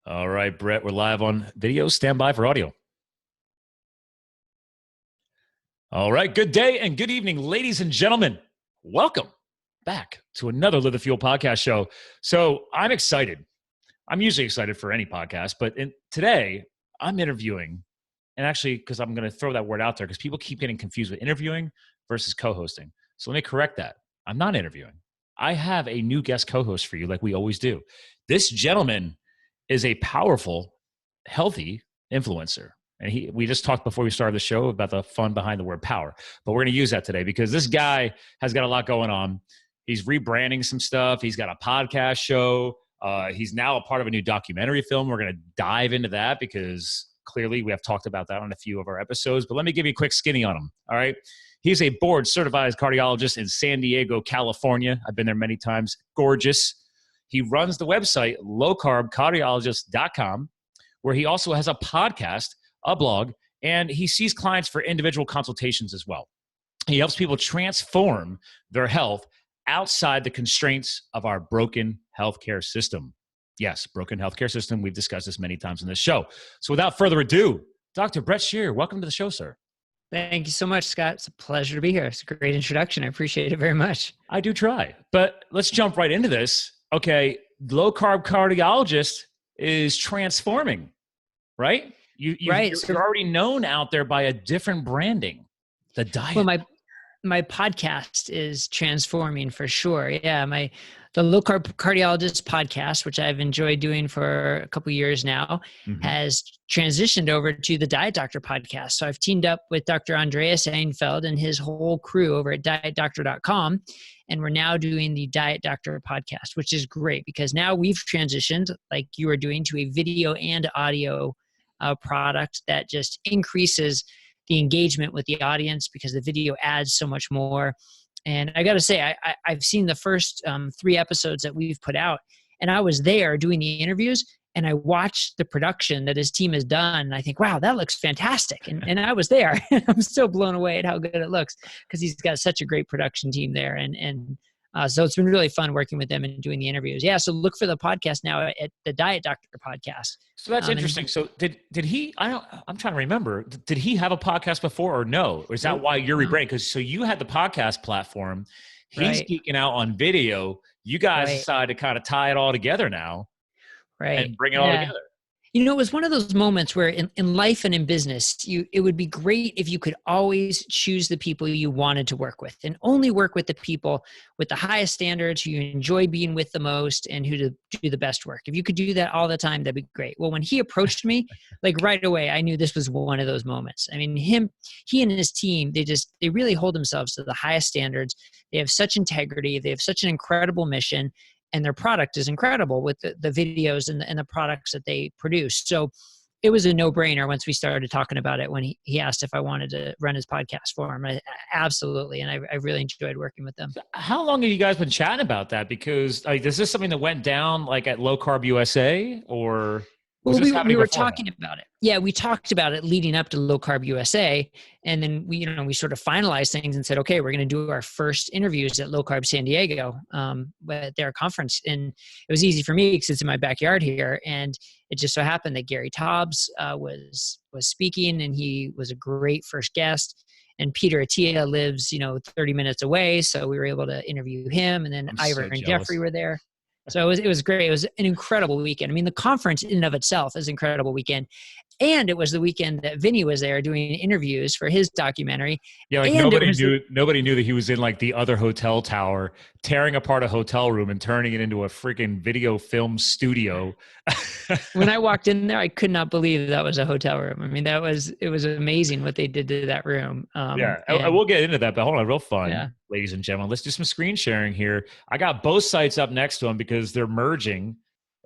All right, Bret, we're live on video. Stand by for audio. All right, good day and good evening, ladies and gentlemen. Welcome back to another Live the Fuel podcast show. So I'm excited. I'm usually excited for any podcast, but today I'm interviewing, and actually, because I'm going to throw that word out there because people keep getting confused with interviewing versus co-hosting. So let me correct that. I'm not interviewing. I have a new guest co-host for you like we always do. This gentleman is a powerful, healthy influencer. And we just talked before we started the show about the fun behind the word power. But we're going to use that today because this guy has got a lot going on. He's rebranding some stuff. He's got a podcast show. He's now a part of a new documentary film. We're going to dive into that because clearly we have talked about that on a few of our episodes. But let me give you a quick skinny on him. All right. He's a board-certified cardiologist in San Diego, California. I've been there many times. Gorgeous. He runs the website lowcarbcardiologist.com, where he also has a podcast, a blog, and he sees clients for individual consultations as well. He helps people transform their health outside the constraints of our broken healthcare system. Yes, broken healthcare system. We've discussed this many times in this show. So without further ado, Dr. Bret Scher, welcome to the show, sir. Thank you so much, Scott. It's a pleasure to be here. It's a great introduction. I appreciate it very much. I do try, but let's jump right into this. Okay, low carb cardiologist is transforming, right? You're already known out there by a different branding, the diet. Well, my podcast is transforming for sure. Yeah, the Low Carb Cardiologist podcast, which I've enjoyed doing for a couple of years now, has transitioned over to the Diet Doctor podcast. So I've teamed up with Dr. Andreas Einfeld and his whole crew over at dietdoctor.com. And we're now doing the Diet Doctor podcast, which is great because now we've transitioned, like you are doing, to a video and audio product that just increases the engagement with the audience because the video adds so much more. And I got to say, I've seen the first 3 episodes that we've put out, and I was there doing the interviews, and I watched the production that his team has done, and I think, wow, that looks fantastic. And I was there. I'm still blown away at how good it looks because he's got such a great production team there. And so it's been really fun working with them and doing the interviews. Yeah, so look for the podcast now at the Diet Doctor podcast. So that's interesting. So did he? I'm trying to remember. Did he have a podcast before or no? Or is that why you're rebranding? Because so you had the podcast platform. He's geeking out on video. You guys decided to kind of tie it all together now, and bring it all together. You know, it was one of those moments where in life and in business, it would be great if you could always choose the people you wanted to work with and only work with the people with the highest standards who you enjoy being with the most and who to do the best work. If you could do that all the time, that'd be great. Well, when he approached me, like right away, I knew this was one of those moments. I mean, he and his team, they really hold themselves to the highest standards. They have such integrity. They have such an incredible mission. And their product is incredible with the videos and the products that they produce. So it was a no-brainer once we started talking about it when he asked if I wanted to run his podcast for him. Absolutely. And I really enjoyed working with them. How long have you guys been chatting about that? Because is this something that went down like at Low Carb USA or... Well, we were talking about it. Yeah, we talked about it leading up to Low Carb USA. And then we sort of finalized things and said, okay, we're going to do our first interviews at Low Carb San Diego at their conference. And it was easy for me because it's in my backyard here. And it just so happened that Gary Taubes was speaking, and he was a great first guest. And Peter Attia lives, 30 minutes away. So we were able to interview him. And then Ivor and Jeffrey were there. So it was great. It was an incredible weekend. I mean, the conference in and of itself is an incredible weekend. And it was the weekend that Vinny was there doing interviews for his documentary. Yeah, like nobody knew that he was in like the other hotel tower, tearing apart a hotel room and turning it into a freaking video film studio. When I walked in there, I could not believe that was a hotel room. I mean, it was amazing what they did to that room. I will get into that, but hold on, real fun, ladies and gentlemen. Let's do some screen sharing here. I got both sites up next to them because they're merging.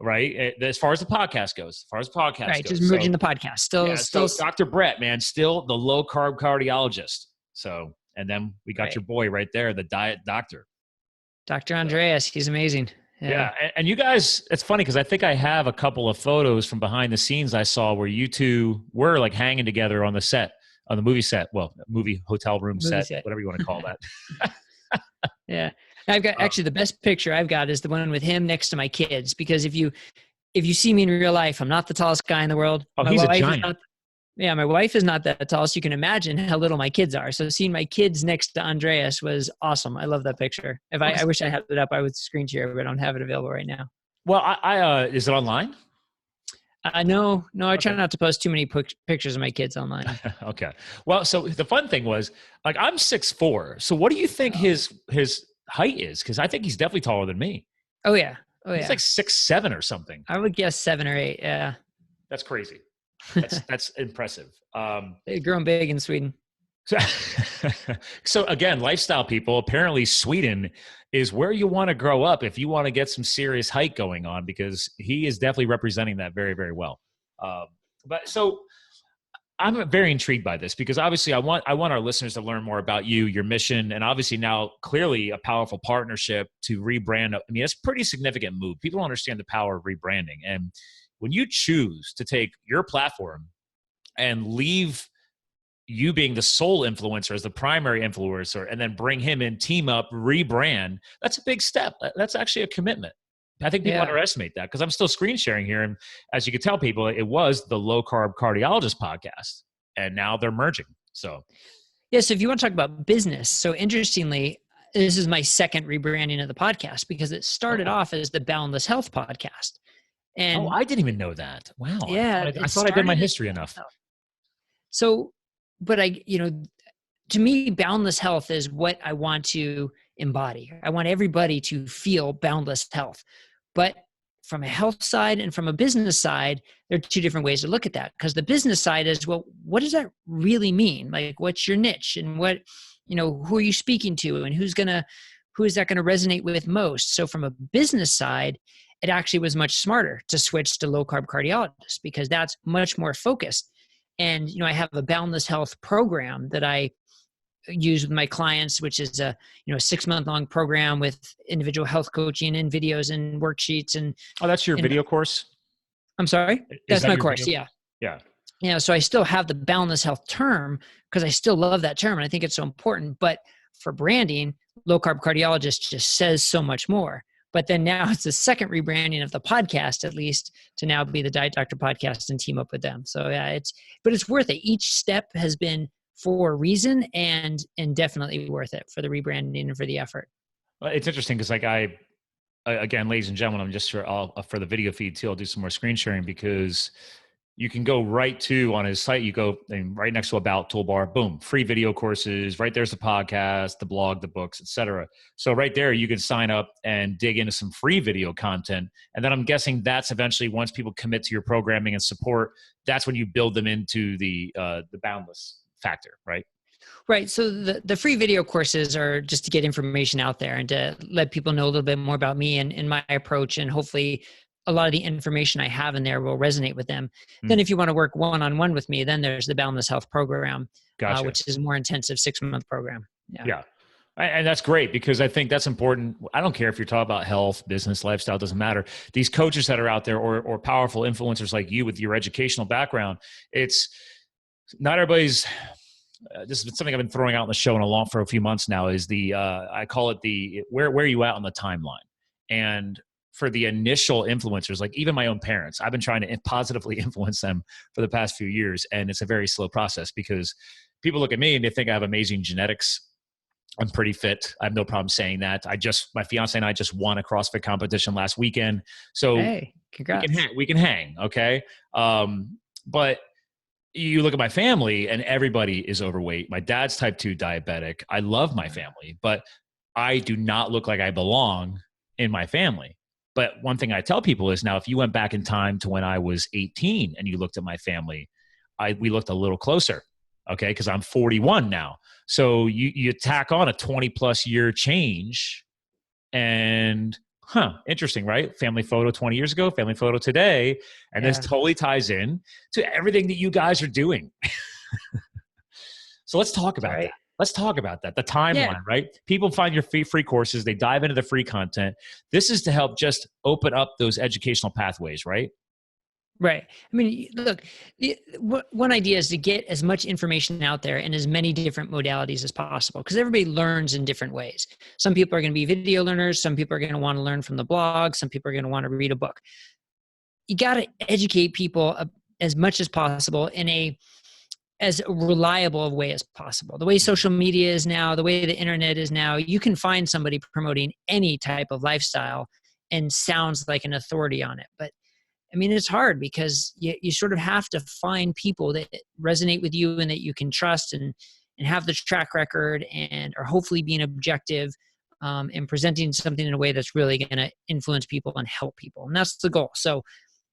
Right. As far as the podcast goes, right. Just merging the podcast. Still Dr. Bret, man, still the low carb cardiologist. So, and then we got your boy right there, the diet doctor. Dr. Andreas. He's amazing. Yeah. And you guys, it's funny because I think I have a couple of photos from behind the scenes I saw where you two were like hanging together on the set, on the movie set. Well, movie hotel room set, whatever you want to call that. Yeah. I've got actually the best picture I've got is the one with him next to my kids, because if you if you see me in real life, I'm not the tallest guy in the world. Oh, My he's a wife is giant. not. Yeah, my wife is not that tall, so you can imagine how little my kids are. So seeing my kids next to Andreas was awesome. I love that picture. I wish I had it up, I would screen share, but I don't have it available right now. Well, is it online? No, I try Okay. not to post too many pictures of my kids online. Okay. Well, so the fun thing was, like, I'm 6'4". So what do you think his height is? Because I think he's definitely taller than me. Oh yeah. He's like 6'7" or something. I would guess 7 or 8. Yeah. That's crazy. That's impressive. They've grown big in Sweden. So again, lifestyle people, apparently Sweden is where you want to grow up if you want to get some serious height going on, because he is definitely representing that very, very well. But so I'm very intrigued by this, because obviously I want our listeners to learn more about you, your mission, and obviously now clearly a powerful partnership to rebrand. I mean, it's a pretty significant move. People don't understand the power of rebranding. And when you choose to take your platform and leave you being the sole influencer as the primary influencer, and then bring him in, team up, rebrand, that's a big step. That's actually a commitment. I think people underestimate that, because I'm still screen sharing here. And as you can tell people, it was the Low Carb Cardiologist podcast, and now they're merging. So, yes, if you want to talk about business. So interestingly, this is my second rebranding of the podcast, because it started off as the Boundless Health podcast. And I didn't even know that. Wow. Yeah. I thought I did my history enough. So, but to me, boundless health is what I want to embody. I want everybody to feel boundless health. But from a health side and from a business side, there are two different ways to look at that. Because the business side is, well, what does that really mean? Like, what's your niche, and what, who are you speaking to, and who is that going to resonate with most? So from a business side, it actually was much smarter to switch to low carb cardiologist, because that's much more focused. And, I have a Boundless Health program that I use with my clients, which is a 6-month-long program with individual health coaching and videos and worksheets. And that's your video course? I'm sorry? That's my course. Yeah. Yeah. So I still have the Boundless Health term, because I still love that term and I think it's so important. But for branding, Low Carb Cardiologist just says so much more. But then now it's the second rebranding of the podcast, at least, to now be the Diet Doctor podcast and team up with them. So yeah, it's worth it. Each step has been for a reason, and definitely worth it for the rebranding and for the effort. Well, it's interesting, because again, ladies and gentlemen, I'm just for the video feed too, I'll do some more screen sharing, because you can go right to, on his site, you go and right next to About toolbar, boom, free video courses. Right there's the podcast, the blog, the books, etc. So right there, you can sign up and dig into some free video content. And then I'm guessing that's eventually, once people commit to your programming and support, that's when you build them into the Boundless factor, right? Right. So the free video courses are just to get information out there and to let people know a little bit more about me and my approach, and hopefully a lot of the information I have in there will resonate with them. Then if you want to work one-on-one with me, then there's the Boundless Health program, Gotcha. Which is a more intensive 6-month program. Yeah. And that's great, because I think that's important. I don't care if you're talking about health, business, lifestyle, doesn't matter. These coaches that are out there, or powerful influencers like you with your educational background, it's not everybody's. This is something I've been throwing out in the show for a few months now, is I call it the where are you at on the timeline? And for the initial influencers, like even my own parents, I've been trying to positively influence them for the past few years. And it's a very slow process, because people look at me and they think I have amazing genetics. I'm pretty fit. I have no problem saying that. My fiance and I just won a CrossFit competition last weekend. So hey, congrats. We can hang. Okay. But you look at my family and everybody is overweight. My dad's type 2 diabetic. I love my family, but I do not look like I belong in my family. But one thing I tell people is, now, if you went back in time to when I was 18 and you looked at my family, we looked a little closer, okay? Because I'm 41 now. So you tack on a 20-plus year change, and interesting, right? Family photo 20 years ago, family photo today, and this totally ties in to everything that you guys are doing. So let's talk about that. Let's talk about that. The timeline, right? People find your free courses. They dive into the free content. This is to help just open up those educational pathways, right? Right. I mean, look, one idea is to get as much information out there in as many different modalities as possible, because everybody learns in different ways. Some people are going to be video learners. Some people are going to want to learn from the blog. Some people are going to want to read a book. you got to educate people as much as possible in as reliable a way as possible. The way social media is now, the way the internet is now, you can find somebody promoting any type of lifestyle and sounds like an authority on it. But I mean, it's hard because you sort of have to find people that resonate with you and that you can trust and have the track record and are hopefully being objective and presenting something in a way that's really going to influence people and help people. And that's the goal. So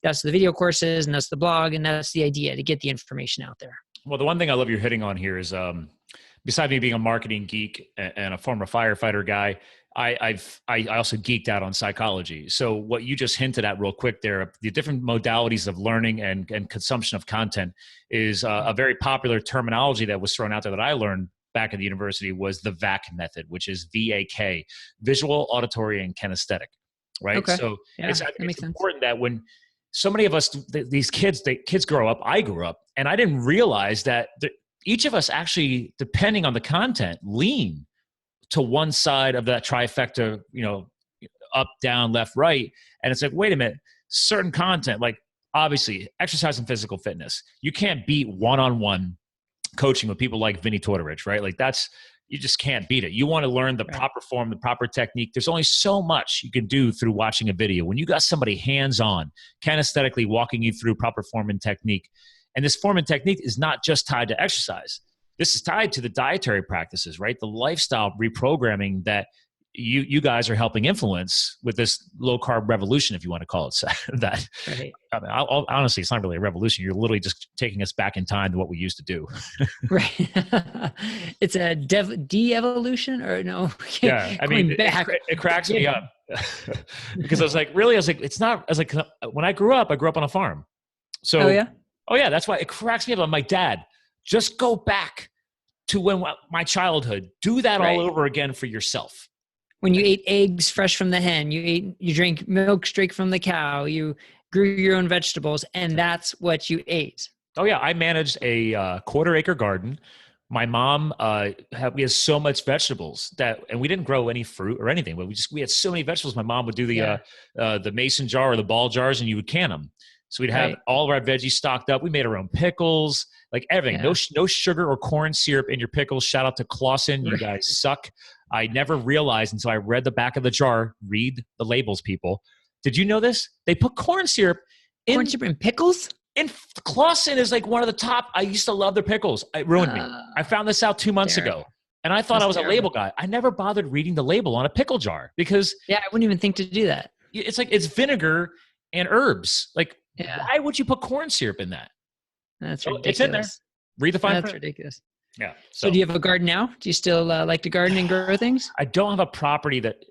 that's the video courses and that's the blog and that's the idea, to get the information out there. Well, the one thing I love you're hitting on here is, besides me being a marketing geek and a former firefighter guy, I also geeked out on psychology. So what you just hinted at real quick there, the different modalities of learning and consumption of content is a very popular terminology that was thrown out there that I learned back at the university was the VAK method, which is VAK, visual, auditory, and kinesthetic, right? Okay. So Yeah, it's important that when so many of us, these kids grow up, I grew up, and I didn't realize that each of us actually, depending on the content, lean to one side of that trifecta, up, down, left, right. And it's like, wait a minute, certain content, like obviously exercise and physical fitness, you can't beat one-on-one coaching with people like Vinny Tortorich, right? Like you just can't beat it. You want to learn the proper form, the proper technique. There's only so much you can do through watching a video. When you got somebody hands-on, kinesthetically walking you through proper form and technique, and this form and technique is not just tied to exercise. This is tied to the dietary practices, right? The lifestyle reprogramming that you guys are helping influence with this low-carb revolution, if you want to call it that. Right. I mean, honestly, it's not really a revolution. You're literally just taking us back in time to what we used to do. Right. It's a de-evolution or no? Yeah. I mean, it cracks me up because I was like, it's not, I was like, when I grew up on a farm. So, oh yeah, that's why it cracks me up. I'm like, Dad, just go back to my childhood. Do that all over again for yourself. When you ate eggs fresh from the hen, you drank milk straight from the cow, you grew your own vegetables, and that's what you ate. Oh yeah, I managed a quarter-acre garden. My mom, we had so much vegetables and we didn't grow any fruit or anything, but we had so many vegetables. My mom would do the mason jar or the ball jars, and you would can them. So we'd have all of our veggies stocked up. We made our own pickles, like everything. Yeah. No sugar or corn syrup in your pickles. Shout out to Clausen. You guys suck. I never realized until I read the back of the jar. Read the labels, people. Did you know this? They put corn syrup in pickles? And Clausen is like one of the top. I used to love their pickles. It ruined me. I found this out 2 months ago. And I thought I was a label guy. I never bothered reading the label on a pickle jar because... Yeah, I wouldn't even think to do that. It's like it's vinegar and herbs. Like, why would you put corn syrup in that? That's ridiculous. It's in there. Read the fine print. That's ridiculous. Yeah. So do you have a garden now? Do you still like to garden and grow things? I don't have a property that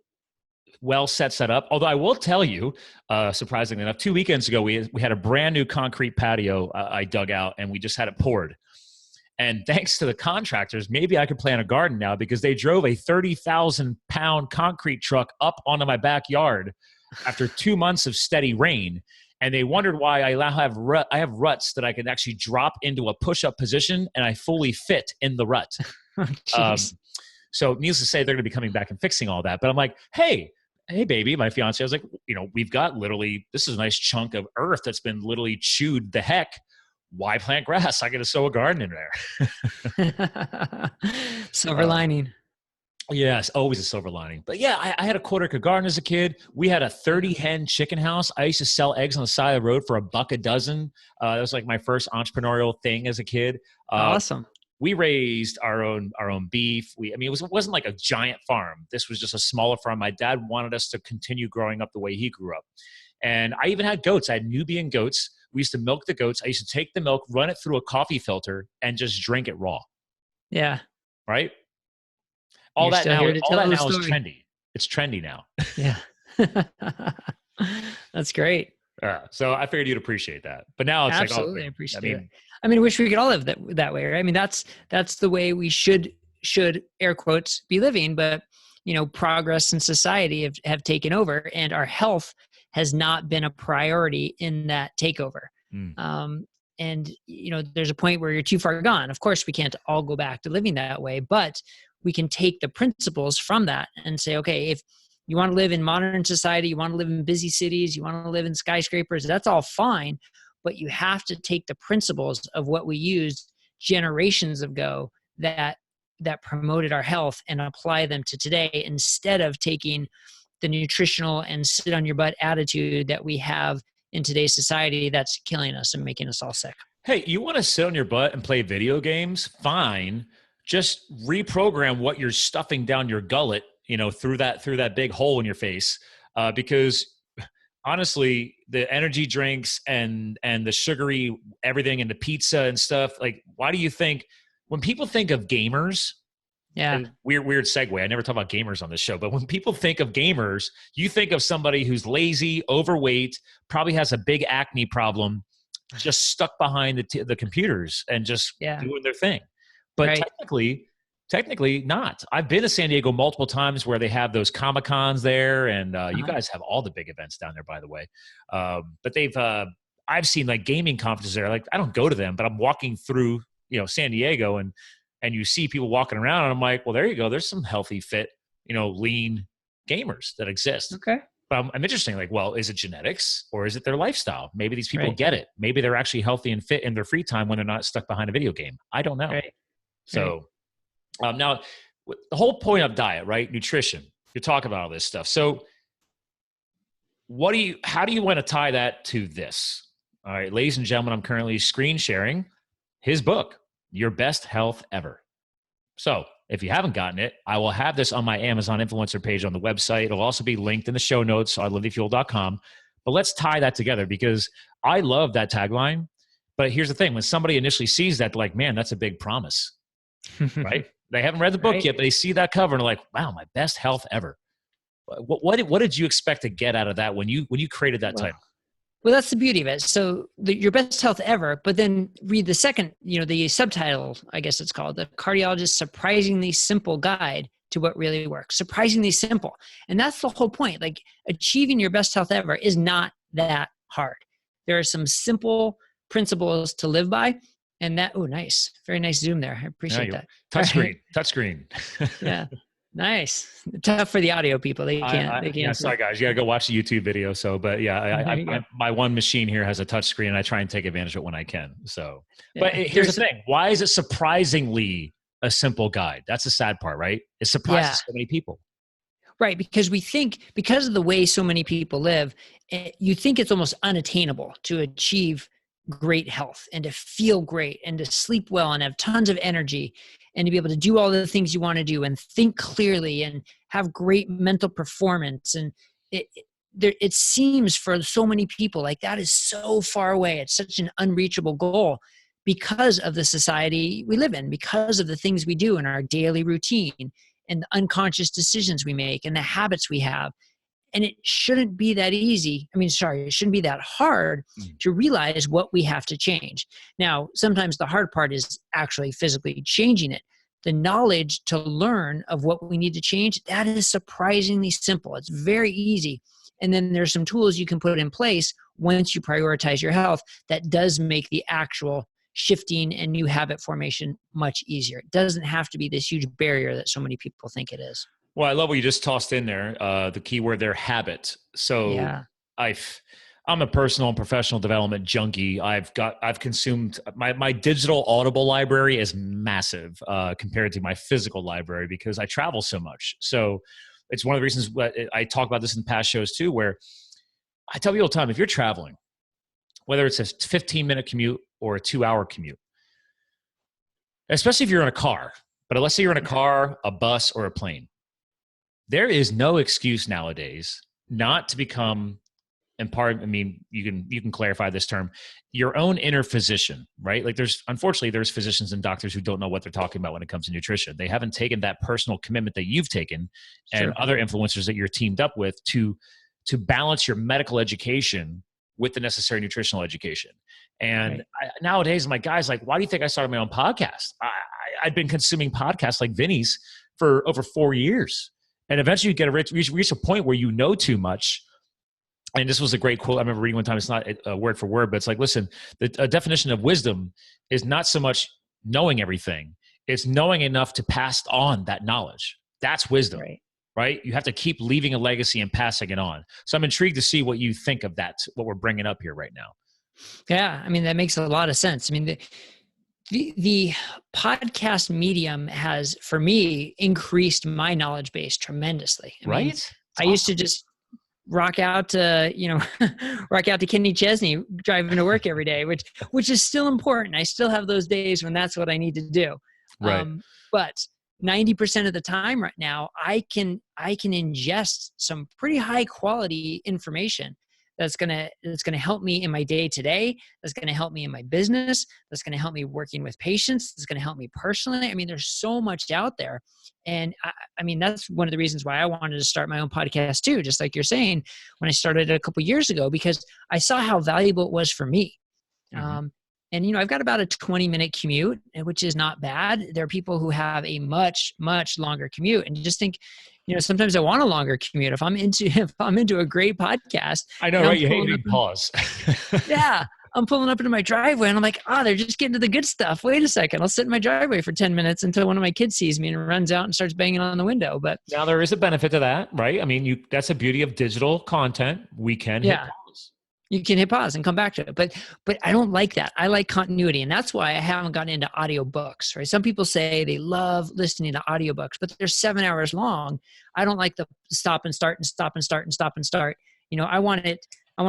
sets that up. Although I will tell you, surprisingly enough, 2 weekends ago, we had a brand new concrete patio I dug out, and we just had it poured. And thanks to the contractors, maybe I could plant a garden now because they drove a 30,000-pound concrete truck up onto my backyard after 2 months of steady rain. And they wondered why I have ruts that I can actually drop into a push-up position, and I fully fit in the rut. So needless to say, they're going to be coming back and fixing all that. But I'm like, hey, baby, my fiance, I was like, we've got this is a nice chunk of earth that's been literally chewed the heck. Why plant grass? I got to sow a garden in there. Silver lining. Yes, always a silver lining. But yeah, I had a quarter-acre garden as a kid. We had a 30-hen chicken house. I used to sell eggs on the side of the road for $1 a dozen. That was like my first entrepreneurial thing as a kid. Awesome. We raised our own beef. It wasn't like a giant farm. This was just a smaller farm. My dad wanted us to continue growing up the way he grew up. And I even had goats. I had Nubian goats. We used to milk the goats. I used to take the milk, run it through a coffee filter, and just drink it raw. Yeah. Right? All that now is trendy. It's trendy now. Yeah. That's great. So I figured you'd appreciate that. But now it's absolutely appreciate it. I wish we could all live that way, right? That's the way we should air quotes be living, but progress in society have taken over, and our health has not been a priority in that takeover. And there's a point where you're too far gone. Of course, we can't all go back to living that way, but we can take the principles from that and say, okay, You want to live in modern society, you want to live in busy cities, you want to live in skyscrapers, that's all fine. But you have to take the principles of what we used generations ago that promoted our health and apply them to today, instead of taking the nutritional and sit on your butt attitude that we have in today's society that's killing us and making us all sick. Hey, you want to sit on your butt and play video games? Fine. Just reprogram what you're stuffing down your gullet, through that big hole in your face. Because honestly, the energy drinks and the sugary everything and the pizza and stuff, like, why do you think when people think of gamers, yeah, weird segue. I never talk about gamers on this show, but when people think of gamers, you think of somebody who's lazy, overweight, probably has a big acne problem, just stuck behind the computers and just doing their thing. But technically not. I've been to San Diego multiple times where they have those Comic-Cons there, and you guys have all the big events down there, by the way. But I've seen like gaming conferences there. Like, I don't go to them, but I'm walking through, San Diego, and you see people walking around, and I'm like, well, there you go. There's some healthy, fit, lean gamers that exist. Okay. But I'm interesting. Like, well, is it genetics or is it their lifestyle? Maybe these people get it. Maybe they're actually healthy and fit in their free time when they're not stuck behind a video game. I don't know. Right. So now the whole point of diet, right? Nutrition. You talk about all this stuff. So how do you want to tie that to this? All right, ladies and gentlemen, I'm currently screen sharing his book, Your Best Health Ever. So if you haven't gotten it, I will have this on my Amazon influencer page on the website. It'll also be linked in the show notes on livethefuel.com. But let's tie that together, because I love that tagline. But here's the thing. When somebody initially sees that, they're like, man, that's a big promise, right? They haven't read the book yet, but they see that cover and they're like, wow, my best health ever. What did you expect to get out of that when you created that title? Well, that's the beauty of it. So your best health ever, but then read the second, the subtitle, I guess it's called, The Cardiologist's Surprisingly Simple Guide to What Really Works. Surprisingly simple. And that's the whole point. Like, achieving your best health ever is not that hard. There are some simple principles to live by. And that, nice. Very nice zoom there. I appreciate that. Touchscreen. Yeah. Nice. Tough for the audio people. They can't. Yeah, sorry guys. You gotta go watch the YouTube video. So, but yeah, my one machine here has a touch screen, and I try and take advantage of it when I can. So, but here's the thing: why is it surprisingly a simple guide? That's the sad part, right? It surprises so many people. Right, because we think, because of the way so many people live, you think it's almost unattainable to achieve great health and to feel great and to sleep well and have tons of energy and to be able to do all the things you want to do and think clearly and have great mental performance. And it seems for so many people like that is so far away. It's such an unreachable goal because of the society we live in, because of the things we do in our daily routine and the unconscious decisions we make and the habits we have. And it shouldn't be that easy. It shouldn't be that hard to realize what we have to change. Now, sometimes the hard part is actually physically changing it. The knowledge to learn of what we need to change, that is surprisingly simple. It's very easy. And then there's some tools you can put in place once you prioritize your health that does make the actual shifting and new habit formation much easier. It doesn't have to be this huge barrier that so many people think it is. Well, I love what you just tossed in there. The key word there, habit. So I'm a personal and professional development junkie. I've consumed my digital Audible library is massive compared to my physical library because I travel so much. So it's one of the reasons I talk about this in past shows too, where I tell people all the time, if you're traveling, whether it's a 15-minute commute or a 2-hour commute, especially if you're in a car, but let's say you're in a car, a bus, or a plane, there is no excuse nowadays not to become, and you can clarify this term, your own inner physician, right? Like unfortunately, there's physicians and doctors who don't know what they're talking about when it comes to nutrition. They haven't taken that personal commitment that you've taken and other influencers that you're teamed up with to balance your medical education with the necessary nutritional education. And nowadays, I'm like, guys, like, why do you think I started my own podcast? I'd been consuming podcasts like Vinny's for over 4 years. And eventually you reach a point where you know too much. And this was a great quote I remember reading one time. It's not word for word, but it's like, listen, the definition of wisdom is not so much knowing everything. It's knowing enough to pass on that knowledge. That's wisdom, right? You have to keep leaving a legacy and passing it on. So I'm intrigued to see what you think of that, what we're bringing up here right now. Yeah, I mean, that makes a lot of sense. I mean, the podcast medium has, for me, increased my knowledge base tremendously. I mean, Right? I used to just rock out to, rock out to Kidney Chesney driving to work every day, which is still important. I still have those days when that's what I need to do. Right. But 90% of the time right now, I can ingest some pretty high quality information that's gonna help me in my day to day. That's gonna help me in my business. That's gonna help me working with patients. That's gonna help me personally. I mean, there's so much out there, and I mean, that's one of the reasons why I wanted to start my own podcast too. Just like you're saying, when I started a couple years ago, because I saw how valuable it was for me. Mm-hmm. And I've got about a 20-minute commute, which is not bad. There are people who have a much, much longer commute, and you just think, sometimes I want a longer commute. If I'm into a great podcast, I know, right? You hate hitting pause. Yeah. I'm pulling up into my driveway and I'm like, they're just getting to the good stuff. Wait a second. I'll sit in my driveway for 10 minutes until one of my kids sees me and runs out and starts banging on the window. But now there is a benefit to that, right? I mean, that's the beauty of digital content. We can hit pause. You can hit pause and come back to it. But I don't like that. I like continuity. And that's why I haven't gotten into audiobooks, right? Some people say they love listening to audiobooks, but they're 7 hours long. I don't like the stop and start and stop and start and stop and start. I want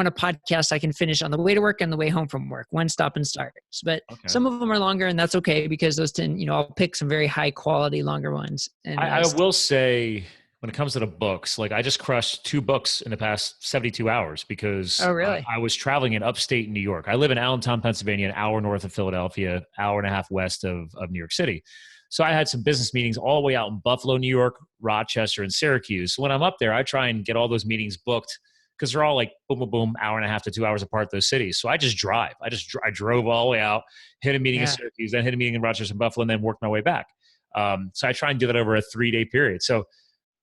a podcast I can finish on the way to work and the way home from work. One stop and start. But some of them are longer, and that's okay, because those tend, I'll pick some very high quality longer ones. And I will say, when it comes to the books, like I just crushed 2 books in the past 72 hours because I was traveling in upstate New York. I live in Allentown, Pennsylvania, an hour north of Philadelphia, hour and a half west of New York City. So I had some business meetings all the way out in Buffalo, New York, Rochester, and Syracuse. So when I'm up there, I try and get all those meetings booked because they're all like boom, boom, boom, hour and a half to 2 hours apart, those cities. So I just drive. I drove all the way out, hit a meeting in Syracuse, then hit a meeting in Rochester and Buffalo, and then worked my way back. So I try and do that over a 3-day period. So,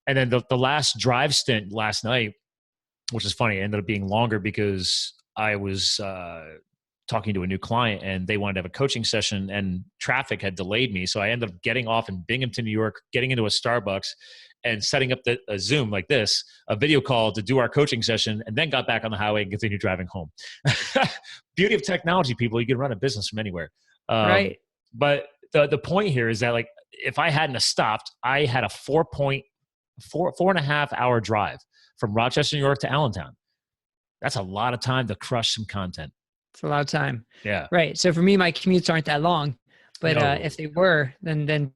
and then the last drive stint last night, which is funny, it ended up being longer because I was talking to a new client and they wanted to have a coaching session and traffic had delayed me. So I ended up getting off in Binghamton, New York, getting into a Starbucks and setting up a Zoom like this, a video call to do our coaching session, and then got back on the highway and continued driving home. Beauty of technology, people, you can run a business from anywhere. Right. But the point here is that, like, if I hadn't have stopped, I had a 4.5 hour drive from Rochester, New York to Allentown. That's a lot of time to crush some content. It's a lot of time. Yeah. Right. So for me, my commutes aren't that long, but if they were, then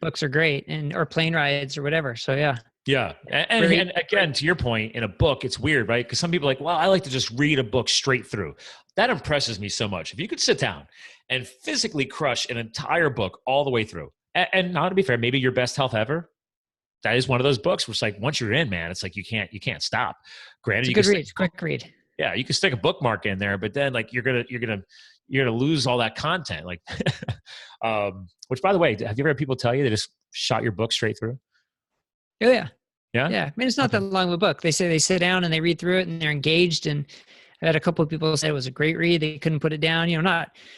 books are great, or plane rides or whatever. So yeah. Yeah. And again, to your point, in a book, it's weird, right? Because some people are like, well, I like to just read a book straight through. That impresses me so much. If you could sit down and physically crush an entire book all the way through, and now to be fair, maybe your best health ever, that is one of those books where it's like, once you're in, man, it's like you can't stop. Granted, it's a good read. Quick read. Yeah, you can stick a bookmark in there, but then like you're gonna lose all that content. Like, which, by the way, have you ever had people tell you they just shot your book straight through? Oh yeah, yeah. I mean, it's not that long of a book. They say they sit down and they read through it and they're engaged. And I had a couple of people say it was a great read. They couldn't put it down.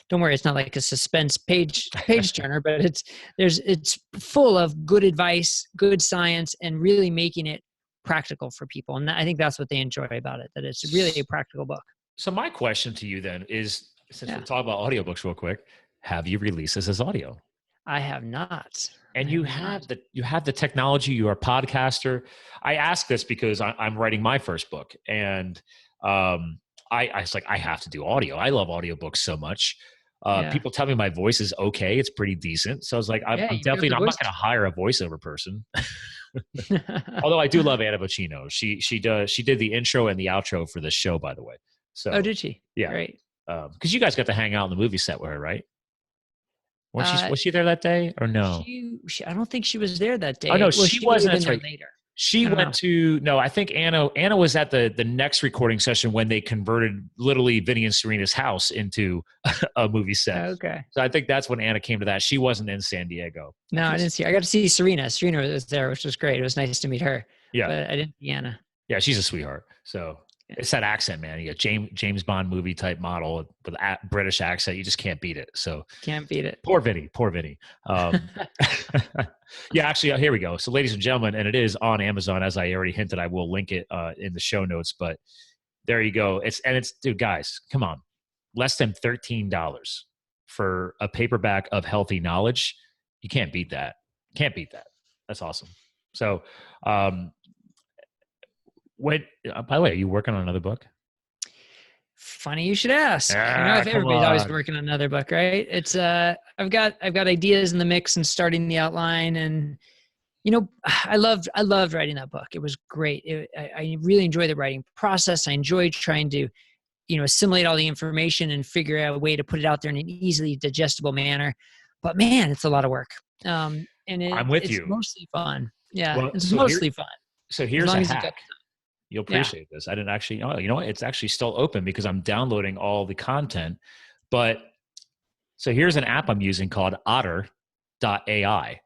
Don't worry, it's not like a suspense page turner, but it's full of good advice, good science, and really making it practical for people. And I think that's what they enjoy about it, that it's really a practical book. So my question to you then is, since we're talking about audiobooks real quick, have you released this as audio? I have not. And you have the technology. You're a podcaster. I ask this because I'm writing my first book, and I was like, I have to do audio. I love audiobooks so much. People tell me my voice is okay. It's pretty decent. So I was like, I'm not going to hire a voiceover person. Although I do love Anna Bocino. She did the intro and the outro for this show, by the way. So did she? Yeah. Great. Because you guys got to hang out in the movie set with her, right? Was she there that day or no? I don't think she was there that day. Oh no, she wasn't. That's right. Later. She went to, no, I think Anna was at the next recording session when they converted literally Vinny and Serena's house into a movie set. Okay. So I think that's when Anna came to that. She wasn't in San Diego. No, I didn't see her. I got to see Serena. Serena was there, which was great. It was nice to meet her. Yeah. But I didn't see Anna. Yeah, she's a sweetheart. So It's that accent, man. You got James Bond movie type model with a British accent. You just can't beat it. So Can't beat it. poor Vinny. Yeah, actually, here we go. So, ladies and gentlemen, and it is on Amazon, as I already hinted. I will link it in the show notes. But there you go. Dude, guys, come on, less than $13 for a paperback of healthy knowledge. You can't beat that. Can't beat that. That's awesome. So, by the way, are you working on another book? Funny you should ask. If everybody's always working on another book, right? It's I've got ideas in the mix and starting the outline, and I loved writing that book. It was great. I really enjoy the writing process. I enjoy trying to assimilate all the information and figure out a way to put it out there in an easily digestible manner. But man, it's a lot of work. And I'm with it's you. Mostly fun. Yeah, well, it's mostly fun. So here's a hack. You'll appreciate this. I didn't actually, you know what? It's actually still open because I'm downloading all the content. But so here's an app I'm using called otter.ai.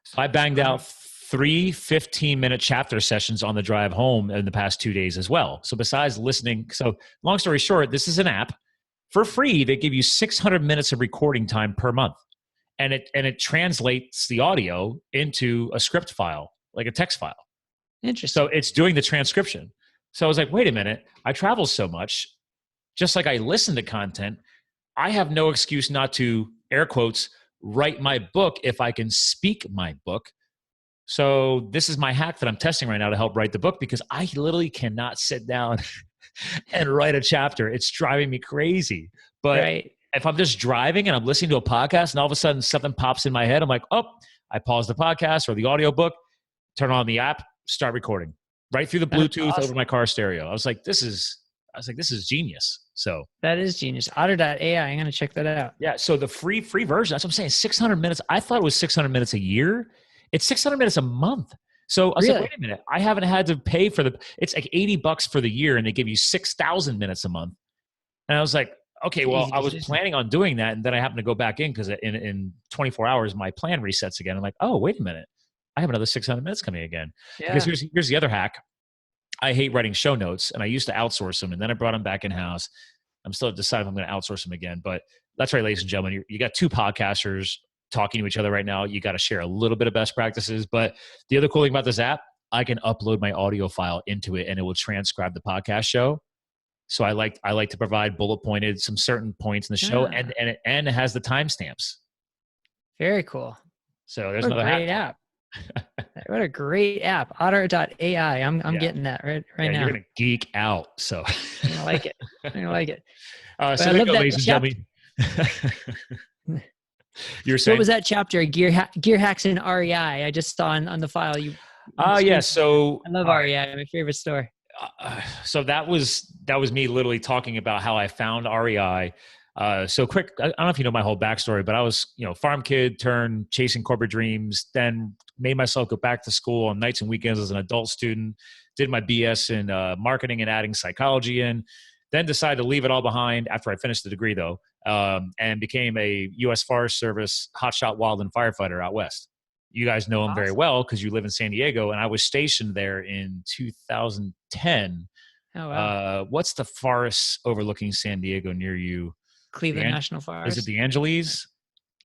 So I banged out 3 15-minute chapter sessions on the drive home in the past 2 days as well. So besides listening, so long story short, this is an app for free. They give you 600 minutes of recording time per month. And it translates the audio into a script file, like a text file. Interesting. So it's doing the transcription. So I was like, wait a minute. I travel so much. Just like I listen to content, I have no excuse not to, air quotes, write my book if I can speak my book. So this is my hack that I'm testing right now to help write the book, because I literally cannot sit down and write a chapter. It's driving me crazy. But if I'm just driving and I'm listening to a podcast and all of a sudden something pops in my head, I'm like, oh, I pause the podcast or the audiobook, turn on the app, start recording right through the Bluetooth over my car stereo. I was like, this is genius. So that is genius. Otter.ai. I'm going to check that out. Yeah. So the free version, that's what I'm saying. 600 minutes. I thought it was 600 minutes a year. It's 600 minutes a month. So I was like, wait a minute. I haven't had to pay for it's like $80 for the year and they give you 6,000 minutes a month. And I was like, okay, well, I was planning on doing that. And then I happened to go back in because in 24 hours, my plan resets again. I'm like, oh, wait a minute. I have another 600 minutes coming again. Yeah. Because here's the other hack. I hate writing show notes, and I used to outsource them, and then I brought them back in-house. I'm still deciding if I'm going to outsource them again. But that's right, ladies and gentlemen. You got two podcasters talking to each other right now. You got to share a little bit of best practices. But the other cool thing about this app, I can upload my audio file into it, and it will transcribe the podcast show. So I like to provide bullet pointed some certain points in the show, and it has the timestamps. Very cool. So there's another great app. What a great app. Otter.ai. I'm getting that right now. You're going to geek out. So I like it. I like it. So there you go, ladies and gentlemen. You're saying, what was that chapter? Gear hacks in REI. I just saw on the file. So I love REI. My favorite store. So that was me literally talking about how I found REI. So quick, I don't know if you know my whole backstory, but I was, farm kid turned chasing corporate dreams, then made myself go back to school on nights and weekends as an adult student, did my BS in marketing and adding psychology in, then decided to leave it all behind after I finished the degree though, and became a U.S. Forest Service hotshot wildland firefighter out west. You guys know him very well because you live in San Diego, and I was stationed there in 2010. Oh, wow. What's the forest overlooking San Diego near you? Cleveland National Forest. Is it the Angeles?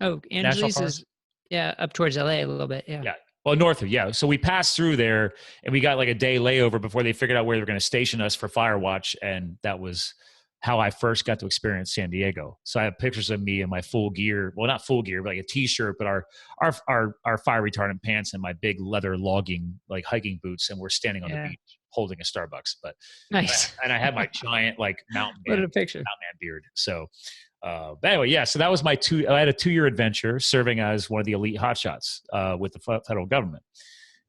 Oh, Angeles is, up towards LA a little bit. Yeah. Well, north of, So we passed through there and we got like a day layover before they figured out where they were going to station us for fire watch. And that was how I first got to experience San Diego. So I have pictures of me in my full gear. Well, not full gear, but like a t-shirt, but our fire retardant pants and my big leather logging, like hiking boots. And we're standing on the beach holding a Starbucks, but nice. And I had my giant like mountain man beard. So, but anyway, so that was I had a 2-year adventure serving as one of the elite hotshots with the federal government.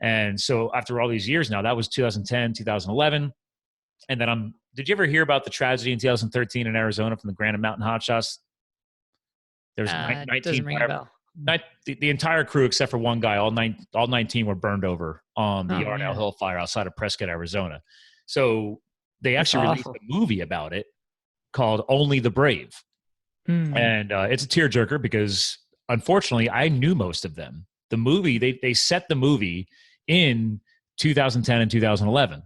And so after all these years now, that was 2010, 2011. And then did you ever hear about the tragedy in 2013 in Arizona from the Granite Mountain hotshots? There's 19 doesn't ring a bell. The entire crew, except for one guy, all 19 were burned over on the Yarnell Hill fire outside of Prescott, Arizona. So they actually released a movie about it called Only the Brave. And it's a tearjerker because, unfortunately, I knew most of them. The movie, they set the movie in 2010 and 2011.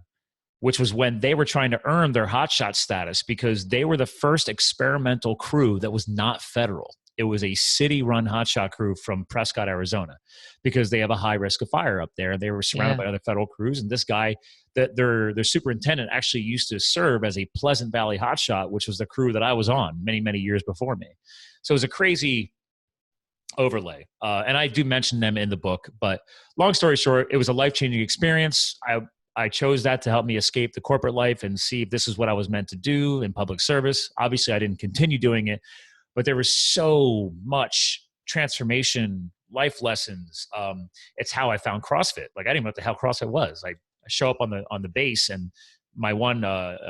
which was when they were trying to earn their hotshot status because they were the first experimental crew that was not federal. It was a city-run hotshot crew from Prescott, Arizona, because they have a high risk of fire up there. They were surrounded by other federal crews, and this guy, their superintendent, actually used to serve as a Pleasant Valley hotshot, which was the crew that I was on many, many years before me. So it was a crazy overlay, and I do mention them in the book. But long story short, it was a life-changing experience. I chose that to help me escape the corporate life and see if this is what I was meant to do in public service. Obviously, I didn't continue doing it, but there was so much transformation, life lessons. It's how I found CrossFit. Like, I didn't even know what the hell CrossFit was. I show up on the base, and my one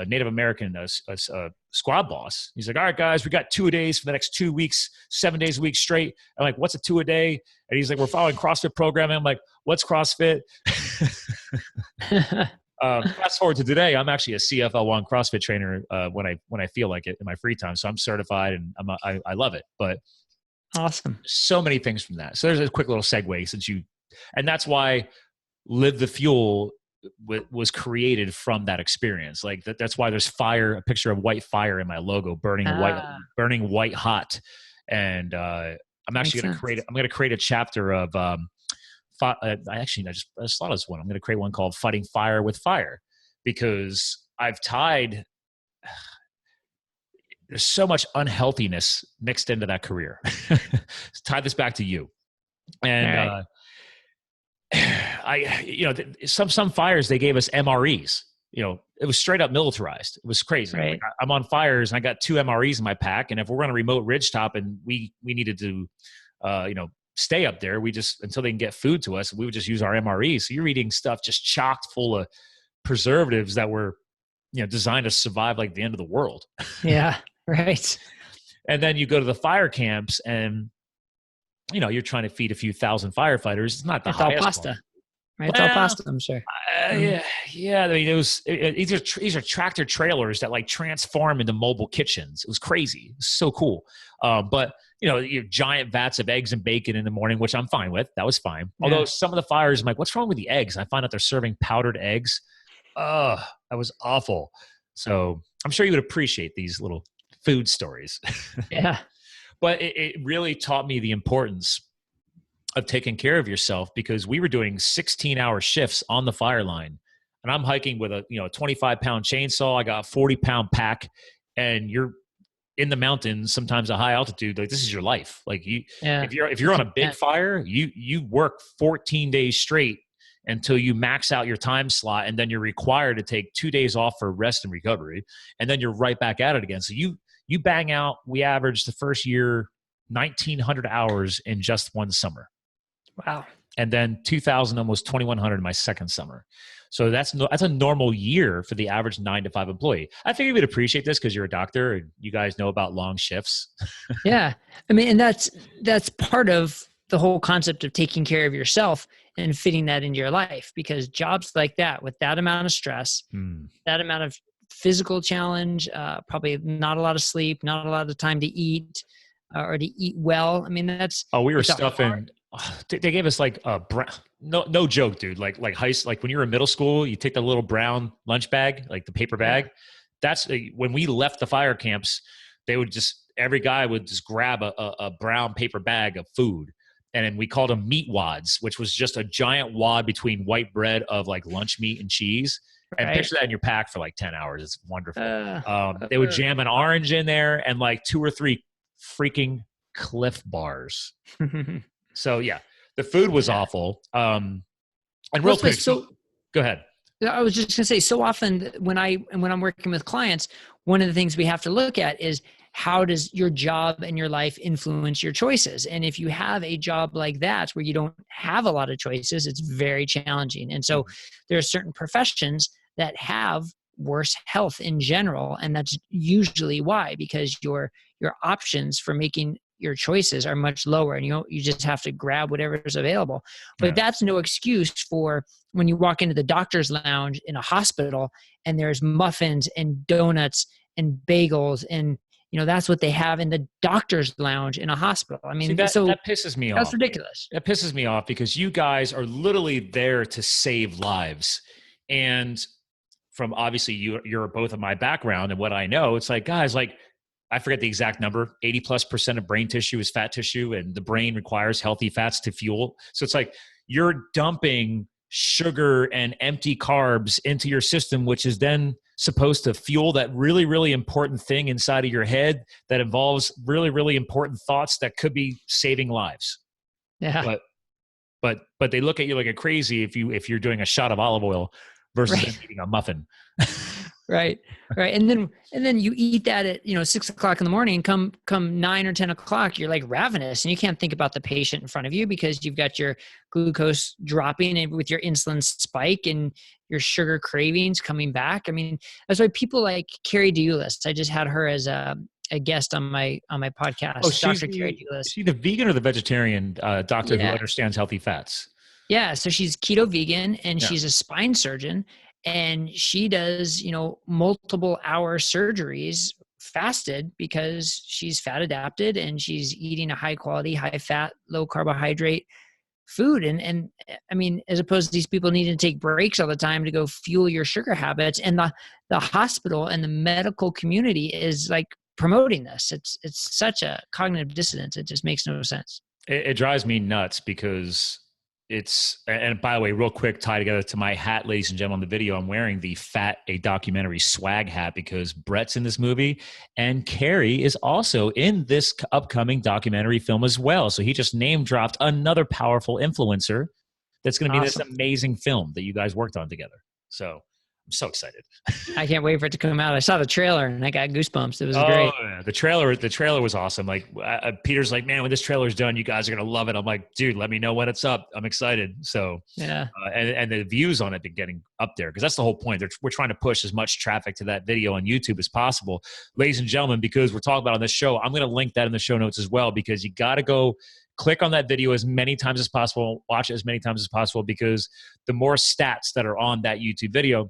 Native American squad boss, he's like, "All right, guys, we got 2-a-days for the next 2 weeks, 7 days a week straight." I'm like, "What's a 2-a-day?" And he's like, "We're following CrossFit programming." I'm like, "What's CrossFit?" Fast forward to today, I'm actually a CFL1 CrossFit trainer when I feel like it in my free time. So I'm certified, and I love it. But awesome, so many things from that. So there's a quick little segue and that's why Live the Fuel was created from that experience. Like that's why there's fire, a picture of white fire in my logo, burning white hot. And I'm actually going to create a chapter of. I just thought of this one. I'm going to create one called Fighting Fire with Fire, because I've tied, there's so much unhealthiness mixed into that career. Tie this back to you. And some fires, they gave us MREs. It was straight up militarized. It was crazy. Right. Like, I'm on fires and I got 2 MREs in my pack. And if we're on a remote ridgetop and we needed to, stay up there, until they can get food to us, we would just use our MREs. So you're eating stuff just chocked full of preservatives that were, designed to survive like the end of the world. Yeah. Right. And then you go to the fire camps and, you're trying to feed a few thousand firefighters. It's not the highest. All pasta. Right. It's all pasta, I'm sure. Yeah. I mean, these are tractor trailers that like transform into mobile kitchens. It was crazy. It was so cool. But you have giant vats of eggs and bacon in the morning, which I'm fine with. That was fine. Yeah. Although some of the fires, I'm like, what's wrong with the eggs? I find out they're serving powdered eggs. That was awful. So I'm sure you would appreciate these little food stories. Yeah. But it really taught me the importance of taking care of yourself, because we were doing 16-hour shifts on the fire line, and I'm hiking with a 25-pound chainsaw. I got a 40-pound pack, and you're in the mountains, sometimes at high altitude. Like, this is your life. Like if you're on a big fire, you work 14 days straight until you max out your time slot, and then you're required to take 2 days off for rest and recovery, and then you're right back at it again. So you bang out. We averaged the first year 1,900 hours in just one summer. Wow. And then 2,000, almost 2,100 in my second summer. So that's a normal year for the average 9-to-5 employee. I think you would appreciate this because you're a doctor and you guys know about long shifts. Yeah. I mean, and that's part of the whole concept of taking care of yourself and fitting that into your life, because jobs like that, with that amount of stress, that amount of physical challenge, probably not a lot of sleep, not a lot of time to eat or to eat well. I mean, we were stuffing. They gave us like a no joke, dude. Like when you were in middle school, you take the little brown lunch bag, like the paper bag. Yeah. That's when we left the fire camps. Every guy would just grab a brown paper bag of food, and we called them meat wads, which was just a giant wad between white bread of like lunch meat and cheese. And picture that in your pack for like 10 hours. It's wonderful. They would jam an orange in there and like 2 or 3 freaking Cliff bars. So yeah, the food was awful. And real quick, go ahead. I was just going to say, so often when I'm working with clients, one of the things we have to look at is, how does your job and your life influence your choices? And if you have a job like that where you don't have a lot of choices, it's very challenging. And so there are certain professions that have worse health in general, and that's usually why, because your options for making your choices are much lower, and you just have to grab whatever is available. But that's no excuse for when you walk into the doctor's lounge in a hospital and there's muffins and donuts and bagels, and that's what they have in the doctor's lounge in a hospital. I mean, that pisses me off. That's ridiculous. That pisses me off because you guys are literally there to save lives. And from obviously you're both of my background and what I know, it's like, guys, like, I forget the exact number, 80+% of brain tissue is fat tissue, and the brain requires healthy fats to fuel. So it's like you're dumping sugar and empty carbs into your system, which is then supposed to fuel that really, really important thing inside of your head that involves really, really important thoughts that could be saving lives. Yeah. But they look at you like a crazy if you're doing a shot of olive oil versus Right. eating a muffin. Right. Right. And then you eat that at, 6:00 in the morning, come 9 or 10 o'clock, you're like ravenous and you can't think about the patient in front of you because you've got your glucose dropping and with your insulin spike and your sugar cravings coming back. I mean, that's why people like Carrie Deulis. I just had her as a guest on my podcast. Oh, Dr. Carrie Deulis. Is she the vegan or the vegetarian doctor who Yeah. understands healthy fats? Yeah. So she's keto vegan and Yeah. she's a spine surgeon. And she does, multiple hour surgeries fasted because she's fat adapted and she's eating a high quality, high fat, low carbohydrate food. And I mean, as opposed to these people needing to take breaks all the time to go fuel your sugar habits. And the hospital and the medical community is like promoting this. It's such a cognitive dissonance. It just makes no sense. It drives me nuts because and by the way, real quick, tie together to my hat, ladies and gentlemen, on the video, I'm wearing the Fat, a Documentary swag hat because Bret's in this movie and Carrie is also in this upcoming documentary film as well. So he just name dropped another powerful influencer that's going to be Awesome. this amazing film that you guys worked on together. So I'm so excited. I can't wait for it to come out. I saw the trailer and I got goosebumps. It was great. Yeah. The trailer was awesome. Like Peter's like, man, when this trailer's done, you guys are going to love it. I'm like, dude, let me know when it's up. I'm excited. So, Yeah. And the views on it been getting up there because that's the whole point. We're trying to push as much traffic to that video on YouTube as possible. Ladies and gentlemen, because we're talking about on this show, I'm going to link that in the show notes as well because you got to go click on that video as many times as possible, watch it as many times as possible because the more stats that are on that YouTube video,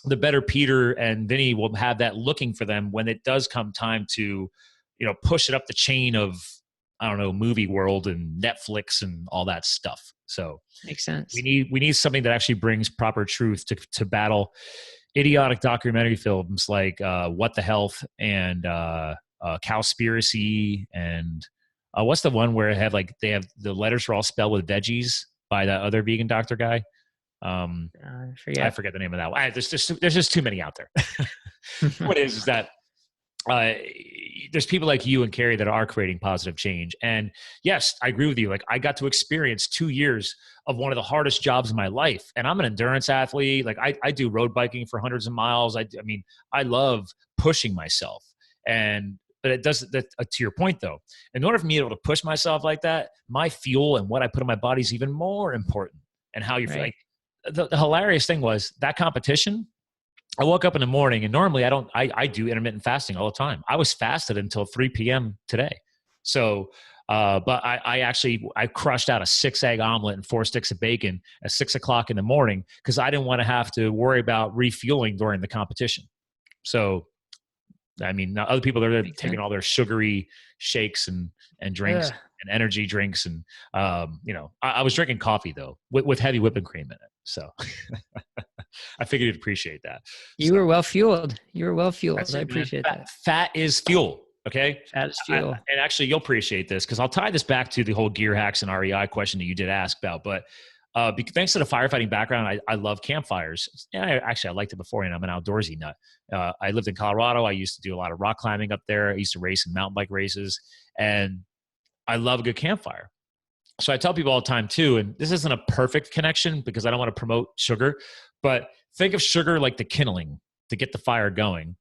the better Peter and Vinny will have that looking for them when it does come time to, push it up the chain of, I don't know, movie world and Netflix and all that stuff. So Makes sense. we need something that actually brings proper truth to battle idiotic documentary films like What the Health and Cowspiracy and what's the one where they have the letters are all spelled with veggies by that other vegan doctor guy. I forget the name of that one. There's just too many out there. What is that there's people like you and Carrie that are creating positive change. And yes, I agree with you. Like I got to experience 2 years of one of the hardest jobs in my life. And I'm an endurance athlete. Like I do road biking for hundreds of miles. I mean, I love pushing myself. But it does that to your point though. In order for me to be able to push myself like that, my fuel and what I put in my body is even more important. And how you feel like. The hilarious thing was that competition. I woke up in the morning and normally I do intermittent fasting all the time. I was fasted until 3 p.m. today. So, but I crushed out a 6-egg omelet and 4 sticks of bacon at 6 o'clock in the morning because I didn't want to have to worry about refueling during the competition. So, I mean, now other people are taking all their sugary shakes and drinks and energy drinks. And, I was drinking coffee though with heavy whipping cream in it. So I figured you'd appreciate that. You were well fueled. I appreciate that. Fat is fuel. Okay. Fat is fuel. And actually you'll appreciate this because I'll tie this back to the whole gear hacks and REI question that you did ask about. But thanks to the firefighting background, I love campfires. And I liked it before, and I'm an outdoorsy nut. I lived in Colorado. I used to do a lot of rock climbing up there. I used to race in mountain bike races, and I love a good campfire. So I tell people all the time too, and this isn't a perfect connection because I don't want to promote sugar, but think of sugar like the kindling to get the fire going.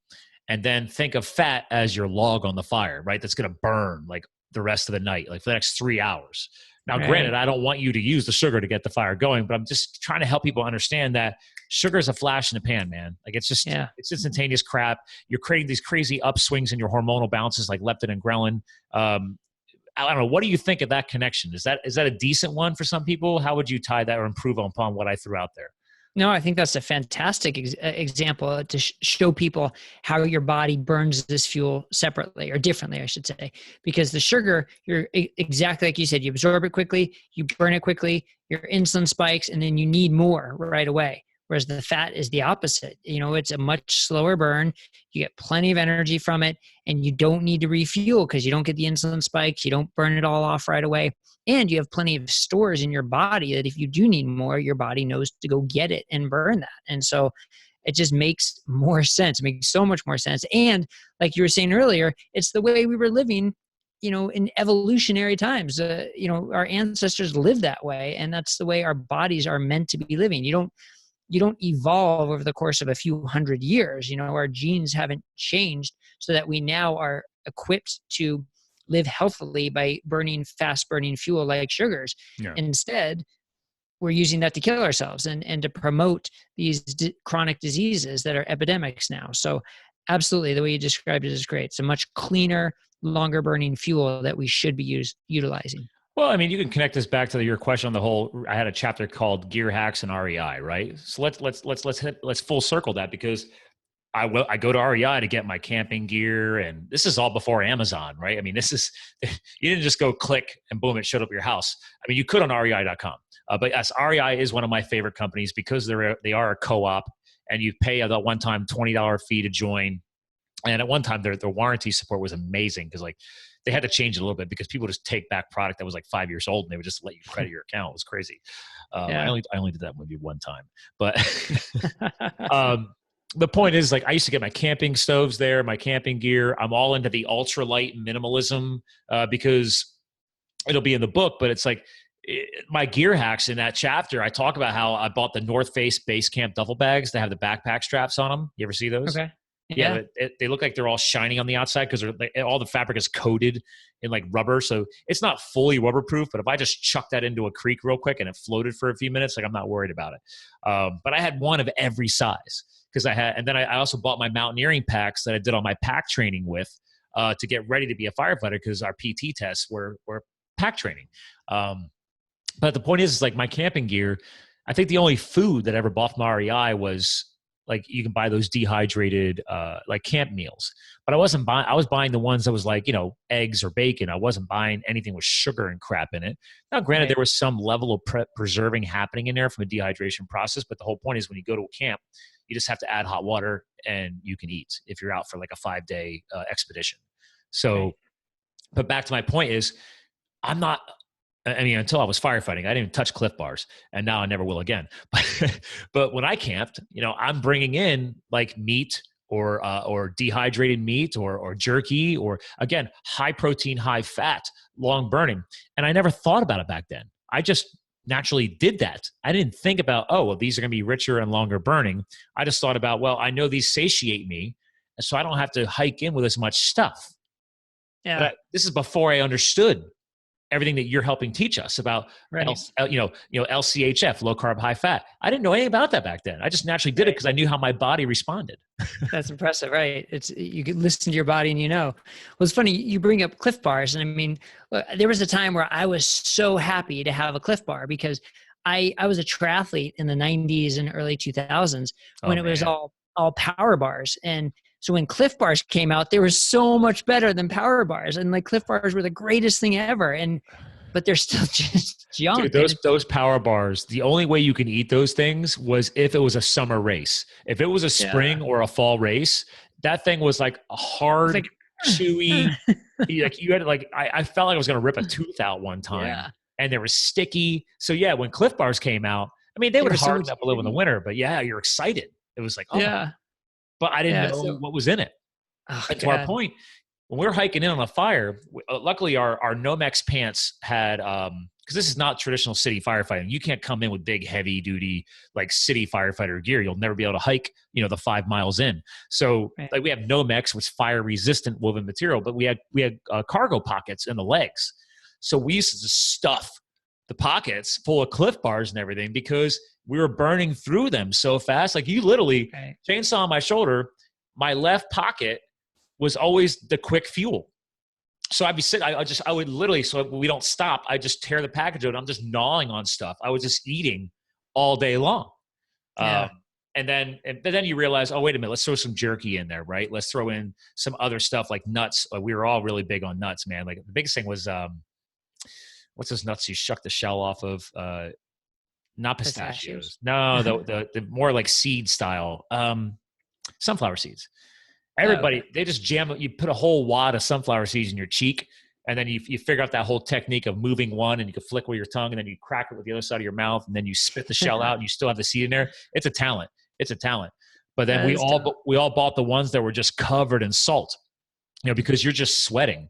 And then think of fat as your log on the fire, right? That's going to burn like the rest of the night, like for the next 3 hours. Now, granted, I don't want you to use the sugar to get the fire going, but I'm just trying to help people understand that sugar is a flash in the pan, man. Like it's just, it's instantaneous crap. You're creating these crazy upswings in your hormonal bounces like leptin and ghrelin. I don't know. What do you think of that connection? Is that a decent one for some people? How would you tie that or improve upon what I threw out there? No, I think that's a fantastic example to show people how your body burns this fuel separately or differently, I should say. Because the sugar, you're exactly like you said, you absorb it quickly, you burn it quickly, your insulin spikes, and then you need more right away. Whereas the fat is the opposite. It's a much slower burn. You get plenty of energy from it, and you don't need to refuel because you don't get the insulin spikes. You don't burn it all off right away. And you have plenty of stores in your body that if you do need more, your body knows to go get it and burn that. And so it just makes more sense. It makes so much more sense. And like you were saying earlier, it's the way we were living, in evolutionary times. Our ancestors lived that way, and that's the way our bodies are meant to be living. You don't evolve over the course of a few hundred years. Our genes haven't changed so that we now are equipped to live healthily by burning fast burning fuel like sugars. Yeah. Instead, we're using that to kill ourselves and to promote these chronic diseases that are epidemics now. So absolutely, the way you described it is great. It's a much cleaner, longer burning fuel that we should be utilizing. Well, I mean, you can connect this back to your question on the whole. I had a chapter called Gear Hacks and REI, right? So let's full circle that, because I go to REI to get my camping gear, and this is all before Amazon, right? I mean, this is, you didn't just go click and boom, it showed up at your house. I mean, you could on REI.com, but yes, REI is one of my favorite companies because they are a co-op, and you pay that one-time $20 fee to join. And at one time, their warranty support was amazing because they had to change it a little bit because people just take back product that was 5 years old and they would just let you credit your account. It was crazy. Yeah. I only did that maybe one time, but the point is, I used to get my camping stoves there, my camping gear. I'm all into the ultralight minimalism because it'll be in the book, but it's my gear hacks in that chapter. I talk about how I bought the North Face base camp duffel bags that have the backpack straps on them. You ever see those? Okay. Yeah, they look like they're all shiny on the outside because all the fabric is coated in rubber. So it's not fully rubber proof, but if I just chuck that into a creek real quick and it floated for a few minutes, I'm not worried about it. But I had one of every size because and then I also bought my mountaineering packs that I did on my pack training with to get ready to be a firefighter because our PT tests were pack training. But the point is my camping gear, I think the only food that I ever bought from REI was you can buy those dehydrated camp meals, but I wasn't buying. I was buying the ones that was eggs or bacon. I wasn't buying anything with sugar and crap in it. Now, granted, there was some level of preserving happening in there from a dehydration process, but the whole point is when you go to a camp, you just have to add hot water and you can eat if you're out for a 5-day expedition. So, but back to my point is, until I was firefighting, I didn't even touch Cliff Bars, and now I never will again. But when I camped, I'm bringing in meat or dehydrated meat or jerky or, again, high protein, high fat, long burning. And I never thought about it back then. I just naturally did that. I didn't think about, these are going to be richer and longer burning. I just thought about, I know these satiate me, and so I don't have to hike in with as much stuff. Yeah. But this is before I understood everything that you're helping teach us about, LCHF, low carb, high fat. I didn't know anything about that back then. I just naturally did it because I knew how my body responded. That's impressive, right? You can listen to your body and Well, it's funny, you bring up Cliff Bars. And there was a time where I was so happy to have a Cliff Bar because I was a triathlete in the 90s and early 2000s when it was all power bars. And so when Cliff Bars came out, they were so much better than power bars. And Cliff Bars were the greatest thing ever. But they're still just junk. Dude, those power bars, the only way you can eat those things was if it was a summer race. If it was a spring or a fall race, that thing was a hard, chewy. You had I felt like I was going to rip a tooth out one time, and they were sticky. So yeah, when Cliff Bars came out, they would harden up a little in the winter, but yeah, you're excited. It was but I didn't know what was in it. And to our point, when we were hiking in on a fire, luckily our Nomex pants had, because this is not traditional city firefighting. You can't come in with big, heavy duty, city firefighter gear. You'll never be able to hike, the 5 miles in. So we have Nomex, which is fire resistant woven material, but we had cargo pockets in the legs. So we used to just stuff the pockets full of Cliff Bars and everything because we were burning through them so fast. You literally chainsaw on my shoulder, my left pocket was always the quick fuel. So I'd be sitting, I would literally, so we don't stop, I just tear the package out. I'm just gnawing on stuff. I was just eating all day long. And then you realize, wait a minute, let's throw some jerky in there, right? Let's throw in some other stuff like nuts. We were all really big on nuts, man. The biggest thing was, what's those nuts you shuck the shell off of? Not pistachios. No, the more like seed style. Sunflower seeds. Everybody, they just jam it. You put a whole wad of sunflower seeds in your cheek, and then you figure out that whole technique of moving one, and you can flick with your tongue, and then you crack it with the other side of your mouth, and then you spit the shell out, and you still have the seed in there. It's a talent. It's a talent. But then we all bought the ones that were just covered in salt, because you're just sweating,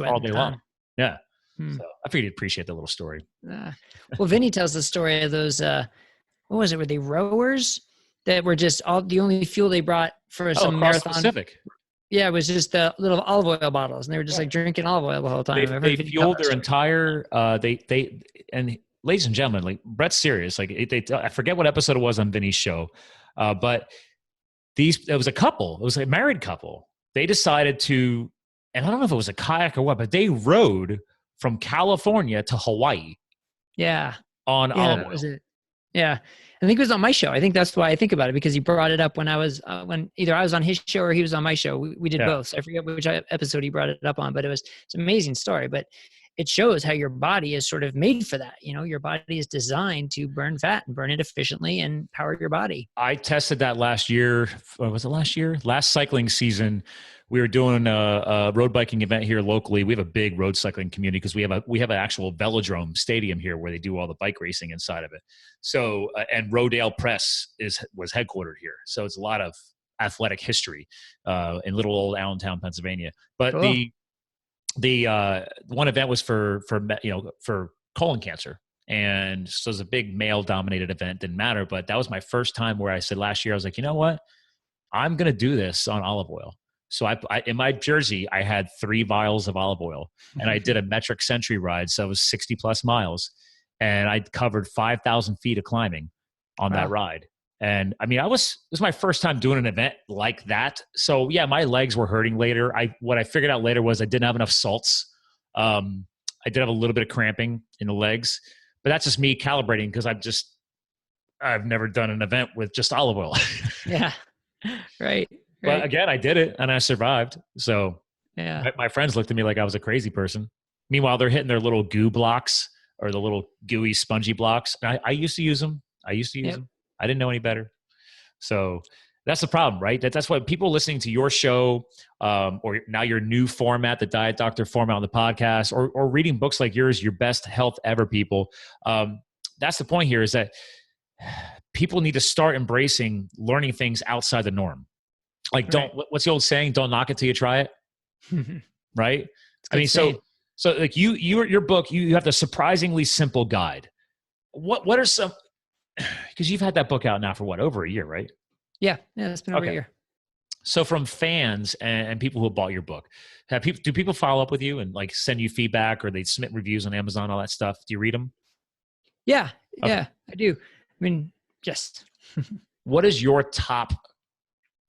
all day long. Yeah. So I figured you'd appreciate that little story. Well, Vinny tells the story of those, what was it? Were they rowers that were just the only fuel they brought for some marathon? Pacific. Yeah, it was just the little olive oil bottles, and they were just like drinking olive oil the whole time. They fueled their entire, and ladies and gentlemen, like Bret's serious. Like I forget what episode it was on Vinny's show, but it was a couple. It was a married couple. They decided to, and I don't know if it was a kayak or what, but they rowed from California to Hawaii. Yeah. On olive oil. That was it. Yeah. I think it was on my show. I think that's why I think about it, because he brought it up when I was, when either I was on his show or he was on my show. We did both. So I forget which episode he brought it up on, but it's an amazing story. But it shows how your body is sort of made for that. Your body is designed to burn fat and burn it efficiently and power your body. I tested that last year. Was it last year? Last cycling season. We were doing a road biking event here locally. We have a big road cycling community because we have an actual velodrome stadium here where they do all the bike racing inside of it. So, and Rodale Press was headquartered here. So it's a lot of athletic history in little old Allentown, Pennsylvania. But cool. the one event was for colon cancer. And so it was a big male dominated event, didn't matter. But that was my first time where I said last year, I was like, you know what? I'm going to do this on olive oil. So I in my jersey, I had 3 vials of olive oil, and I did a metric century ride. So it was 60 plus miles, and I covered 5,000 feet of climbing on that ride. And I mean, it was my first time doing an event like that. So yeah, my legs were hurting later. What I figured out later was I didn't have enough salts. I did have a little bit of cramping in the legs, but that's just me calibrating because I've never done an event with just olive oil. Yeah. Right. But again, I did it and I survived. So yeah, my friends looked at me like I was a crazy person. Meanwhile, they're hitting their little goo blocks or the little gooey, spongy blocks. I used to use them. I didn't know any better. So that's the problem, right? That's why people listening to your show or now your new format, the Diet Doctor format on the podcast, or reading books like yours, Your Best Health Ever, people. That's the point here is that people need to start embracing learning things outside the norm. Like what's the old saying? Don't knock it till you try it. Right? I mean, so like your book, you have the surprisingly simple guide. What are some, because you've had that book out now for over a year, right? Yeah. It's been over a year. So from fans and people who have bought your book, do people follow up with you and like send you feedback, or they submit reviews on Amazon, all that stuff? Do you read them? Yeah. Okay. Yeah, I do. I mean, yes. What is your top,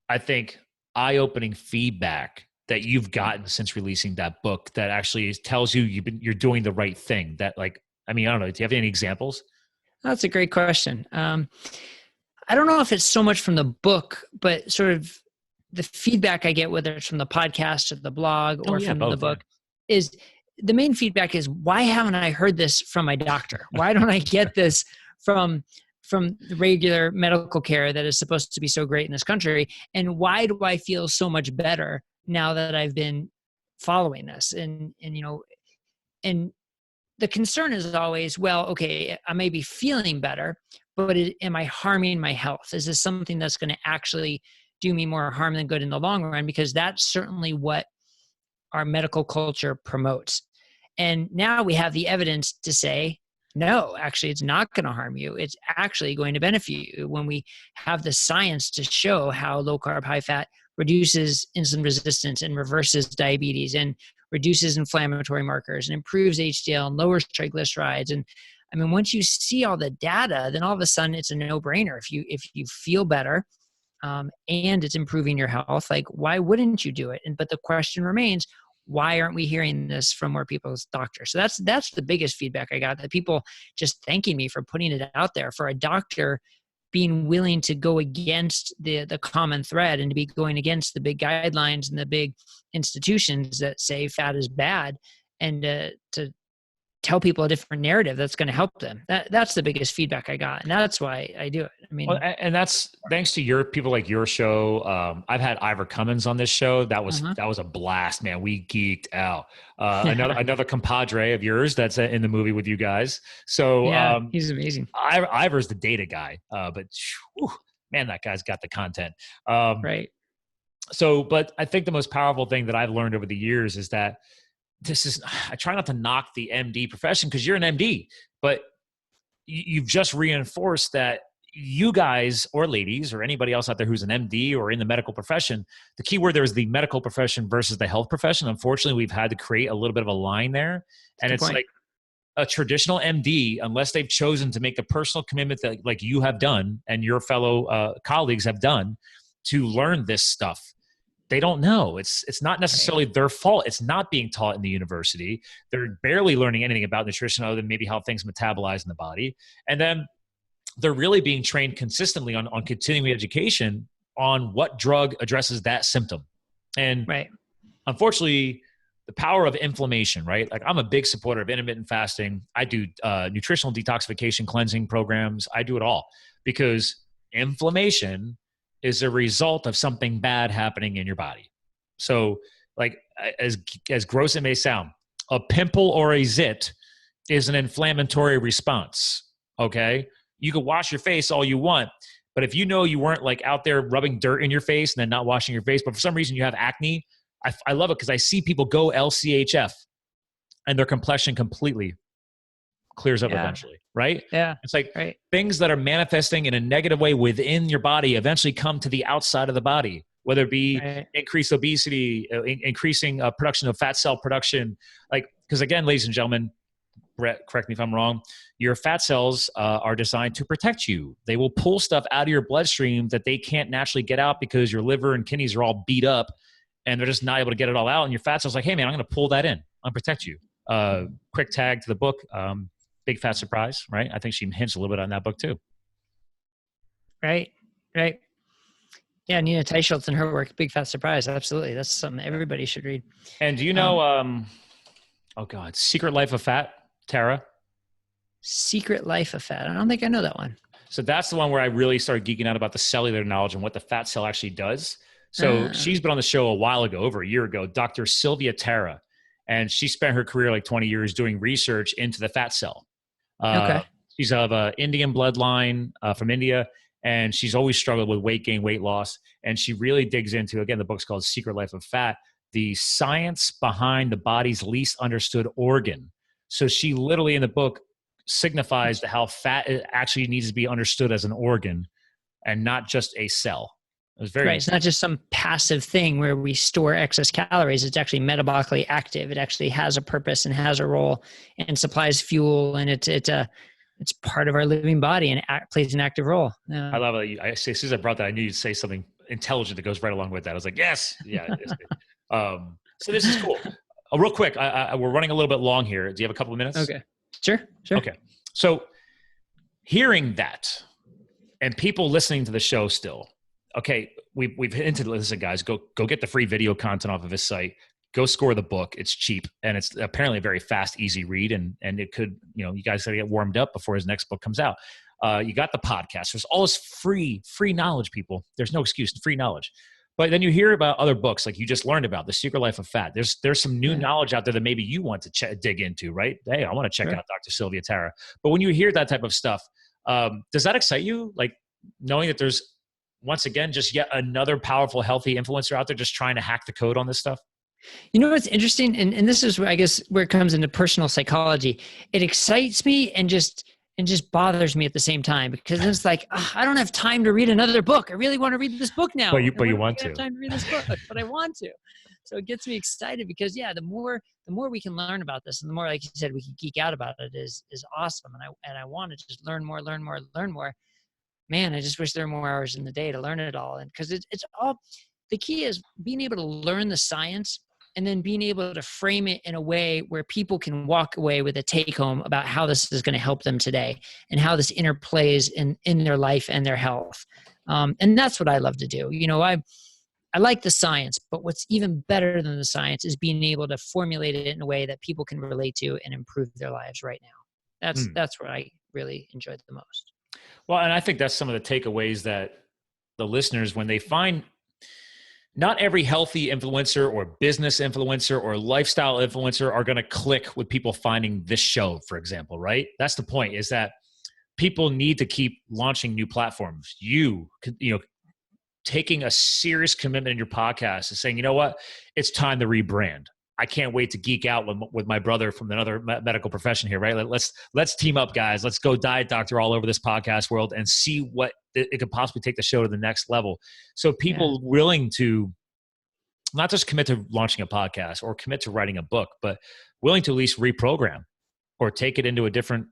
I think, eye-opening feedback that you've gotten since releasing that book that actually tells you you're doing the right thing? That, like, I mean, I don't know. Do you have any examples? That's a great question. I don't know if it's so much from the book, but sort of the feedback I get, whether it's from the podcast or the blog or from the book, is the main feedback is, why haven't I heard this from my doctor? Why don't I get this from the regular medical care that is supposed to be so great in this country? And why do I feel so much better now that I've been following this? And the concern is always, well, okay, I may be feeling better, but am I harming my health? Is this something that's going to actually do me more harm than good in the long run? Because that's certainly what our medical culture promotes. And now we have the evidence to say, no, actually, it's not going to harm you. It's actually going to benefit you when we have the science to show how low carb, high fat reduces insulin resistance and reverses diabetes and reduces inflammatory markers and improves HDL and lowers triglycerides. And I mean, once you see all the data, then all of a sudden it's a no-brainer. If you feel better and it's improving your health, like, why wouldn't you do it? But the question remains, why aren't we hearing this from more people's doctors? So that's the biggest feedback I got, that people just thanking me for putting it out there, for a doctor being willing to go against the common thread and to be going against the big guidelines and the big institutions that say fat is bad, and to tell people a different narrative that's going to help them. That's the biggest feedback I got. And that's why I do it. I mean, well, and that's thanks to your people like your show. I've had Ivor Cummins on this show. That was a blast, man. We geeked out. Another compadre of yours that's in the movie with you guys. So yeah, he's amazing. Ivor's the data guy, but whew, man, that guy's got the content. Right. So, but I think the most powerful thing that I've learned over the years is that I try not to knock the MD profession because you're an MD, but you've just reinforced that you guys or ladies or anybody else out there who's an MD or in the medical profession, the key word there is the medical profession versus the health profession. Unfortunately, we've had to create a little bit of a line there. And it's like a traditional MD, unless they've chosen to make the personal commitment that like you have done and your fellow colleagues have done to learn this stuff, they don't know. It's not necessarily their fault. It's not being taught in the university. They're barely learning anything about nutrition other than maybe how things metabolize in the body. And then they're really being trained consistently on continuing education on what drug addresses that symptom. And unfortunately, the power of inflammation, right? Like I'm a big supporter of intermittent fasting. I do nutritional detoxification cleansing programs. I do it all because inflammation is a result of something bad happening in your body. So like as gross it may sound, a pimple or a zit is an inflammatory response. Okay. You can wash your face all you want, but if you know you weren't like out there rubbing dirt in your face and then not washing your face, but for some reason you have acne, I love it because I see people go LCHF and their complexion completely clears up eventually, right? Yeah. It's like things that are manifesting in a negative way within your body eventually come to the outside of the body, whether it be increased obesity, increasing production of fat cell production. Like, because again, ladies and gentlemen, Bret, correct me if I'm wrong, your fat cells are designed to protect you. They will pull stuff out of your bloodstream that they can't naturally get out because your liver and kidneys are all beat up and they're just not able to get it all out. And your fat cells are like, hey man, I'm going to pull that in. I'm going to protect you. Quick tag to the book, Big Fat Surprise, right? I think she hints a little bit on that book too. Right. Yeah, Nina Teicholz and her work, Big Fat Surprise. Absolutely. That's something everybody should read. And do you know, Secret Life of Fat, Tara? Secret Life of Fat. I don't think I know that one. So that's the one where I really started geeking out about the cellular knowledge and what the fat cell actually does. So she's been on the show a while ago, over a year ago, Dr. Sylvia Tara. And she spent her career like 20 years doing research into the fat cell. She's of an Indian bloodline from India, and she's always struggled with weight gain, weight loss. And she really digs into, again, the book's called Secret Life of Fat, the science behind the body's least understood organ. So she literally in the book signifies how fat actually needs to be understood as an organ and not just a cell. It was very It's not just some passive thing where we store excess calories. It's actually metabolically active. It actually has a purpose and has a role and supplies fuel, and it's part of our living body and plays an active role. I love it. As soon as I brought that, I knew you'd say something intelligent that goes right along with that. I was like, yes, yeah. So this is cool. Real quick, we're running a little bit long here. Do you have a couple of minutes? Okay. Sure. Okay. So hearing that and people listening to the show still, okay, we've hinted, listen, guys, go get the free video content off of his site. Go score the book. It's cheap, and it's apparently a very fast, easy read, and it could, you guys got to get warmed up before his next book comes out. You got the podcast. There's all this free knowledge, people. There's no excuse, free knowledge. But then you hear about other books, like you just learned about, The Secret Life of Fat. There's some new knowledge out there that maybe you want to dig into, right? Hey, I want to check out Dr. Sylvia Tara. But when you hear that type of stuff, does that excite you? Like knowing that there's, once again, just yet another powerful, healthy influencer out there just trying to hack the code on this stuff? You know what's interesting? And this is, I guess, where it comes into personal psychology. It excites me and just bothers me at the same time, because it's like, I don't have time to read another book. I really want to read this book now. But you want to. I have time to read this book, but I want to. So it gets me excited because the more we can learn about this, and the more, like you said, we can geek out about it is awesome. And I want to just learn more. Man, I just wish there were more hours in the day to learn it all. And because it's all, the key is being able to learn the science and then being able to frame it in a way where people can walk away with a take home about how this is going to help them today and how this interplays in their life and their health. And that's what I love to do. I like the science, but what's even better than the science is being able to formulate it in a way that people can relate to and improve their lives right now. That's what I really enjoyed the most. Well, and I think that's some of the takeaways that the listeners, when they find not every healthy influencer or business influencer or lifestyle influencer are going to click with people finding this show, for example, right? That's the point, is that people need to keep launching new platforms. You know, taking a serious commitment in your podcast and saying, you know what, it's time to rebrand. I can't wait to geek out with my brother from another medical profession here, right? Let's team up, guys. Let's go diet doctor all over this podcast world and see what it could possibly take the show to the next level. So people willing to not just commit to launching a podcast or commit to writing a book, but willing to at least reprogram or take it into a different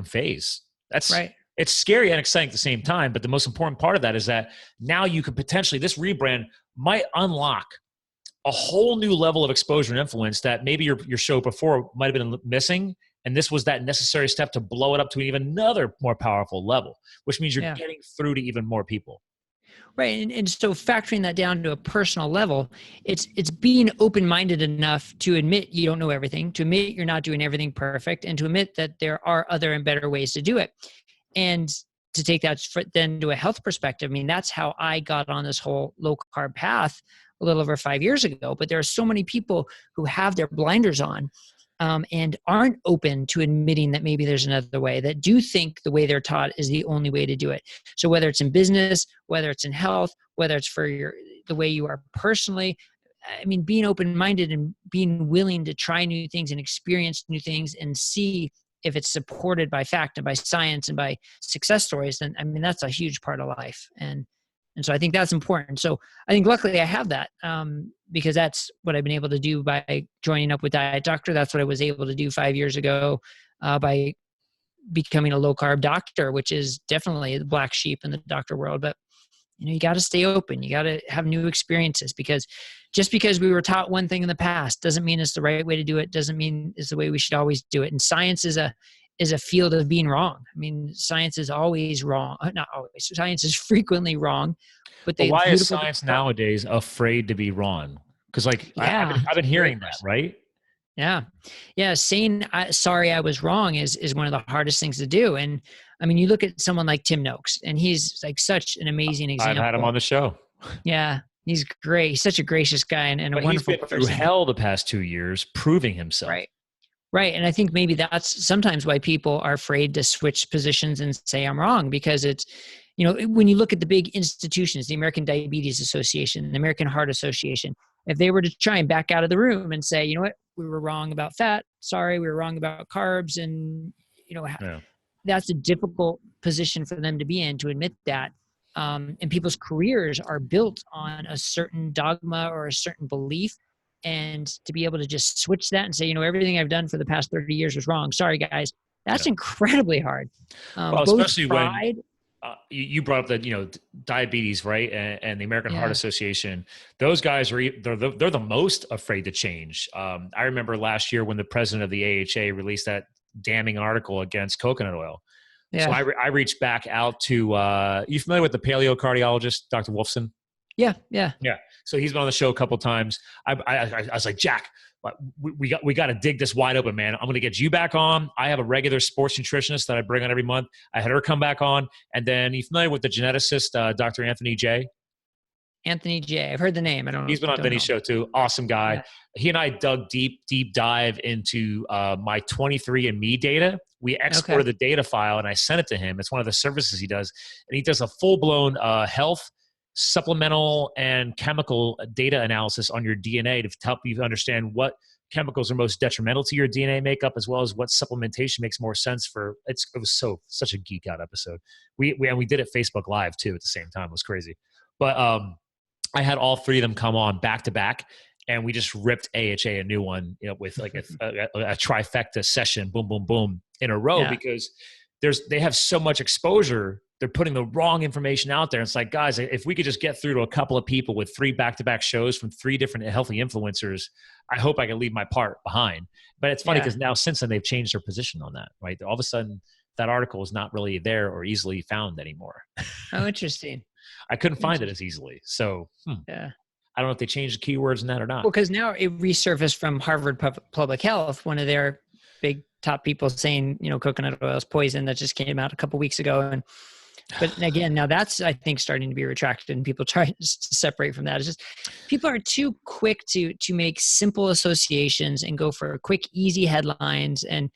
phase. That's right. It's scary and exciting at the same time. But the most important part of that is that now you could potentially, this rebrand might unlock a whole new level of exposure and influence that maybe your show before might have been missing. And this was that necessary step to blow it up to even another more powerful level, which means you're getting through to even more people. Right. And so factoring that down to a personal level, it's being open-minded enough to admit you don't know everything, to admit you're not doing everything perfect, and to admit that there are other and better ways to do it. And to take that then to a health perspective, I mean, that's how I got on this whole low carb path a little over 5 years ago. But there are so many people who have their blinders on and aren't open to admitting that maybe there's another way, that do think the way they're taught is the only way to do it. So whether it's in business, whether it's in health, whether it's for the way you are personally, I mean, being open-minded and being willing to try new things and experience new things and see if it's supported by fact and by science and by success stories, then, I mean, that's a huge part of life. And so I think that's important. So I think luckily I have that because that's what I've been able to do by joining up with Diet Doctor. That's what I was able to do 5 years ago by becoming a low carb doctor, which is definitely the black sheep in the doctor world. But you know, you got to stay open. You got to have new experiences, because just because we were taught one thing in the past doesn't mean it's the right way to do it. Doesn't mean it's the way we should always do it. And science is a field of being wrong. I mean, science is always wrong. Not always. Science is frequently wrong. But why is science nowadays afraid to be wrong? Because I've been hearing that, right? Yeah. Saying sorry, I was wrong is one of the hardest things to do. And I mean, you look at someone like Tim Noakes, and he's like such an amazing example. I've had him on the show. Yeah, he's great. He's such a gracious guy and a wonderful person. He's been through hell the past 2 years, proving himself. Right. And I think maybe that's sometimes why people are afraid to switch positions and say I'm wrong, because it's, you know, when you look at the big institutions, the American Diabetes Association, the American Heart Association, if they were to try and back out of the room and say, you know what, we were wrong about fat. Sorry, we were wrong about carbs. And, you know, that's a difficult position for them to be in, to admit that. And people's careers are built on a certain dogma or a certain belief. And to be able to just switch that and say, you know, everything I've done for the past 30 years was wrong. Sorry, guys. That's incredibly hard. Well, especially when you brought up that, you know, diabetes, right? And the American Heart Association, they're the most afraid to change. I remember last year when the president of the AHA released that damning article against coconut oil. Yeah. So I reached back out to, you familiar with the paleo cardiologist, Dr. Wolfson? Yeah. So he's been on the show a couple of times. I was like, Jack, we got to dig this wide open, man. I'm going to get you back on. I have a regular sports nutritionist that I bring on every month. I had her come back on. And then you familiar with the geneticist, Dr. Anthony J? Anthony J. I've heard the name. I don't know. He's been on Vinny's show too. Awesome guy. Yeah. He and I dug deep dive into my 23andMe data. We exported the data file and I sent it to him. It's one of the services he does. And he does a full-blown health, supplemental, and chemical data analysis on your DNA to help you understand what chemicals are most detrimental to your DNA makeup, as well as what supplementation makes more sense for. It was such a geek out episode. We did it Facebook Live too at the same time. It was crazy. But I had all three of them come on back to back, and we just ripped AHA a new one, you know, with like a trifecta session, boom, boom, boom, in a row, because they have so much exposure. They're putting the wrong information out there. It's like, guys, if we could just get through to a couple of people with 3 back-to-back shows from 3 different healthy influencers, I hope I can leave my part behind. But it's funny because now since then they've changed their position on that, right? All of a sudden that article is not really there or easily found anymore. Oh, interesting. I couldn't find it as easily. So Yeah. I don't know if they changed the keywords in that or not. Well, because now it resurfaced from Harvard Public Health, one of their big top people saying, coconut oil is poison. That just came out a couple weeks ago. But again, now that's, I think, starting to be retracted, and people try to separate from that. It's just people are too quick to make simple associations and go for quick, easy headlines. And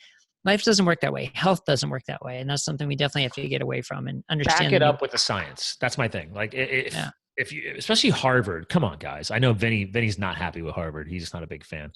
life doesn't work that way. Health doesn't work that way. And that's something we definitely have to get away from and understand. Back it up with the science. That's my thing. Like if you, especially Harvard, come on, guys. I know Vinny's not happy with Harvard. He's just not a big fan.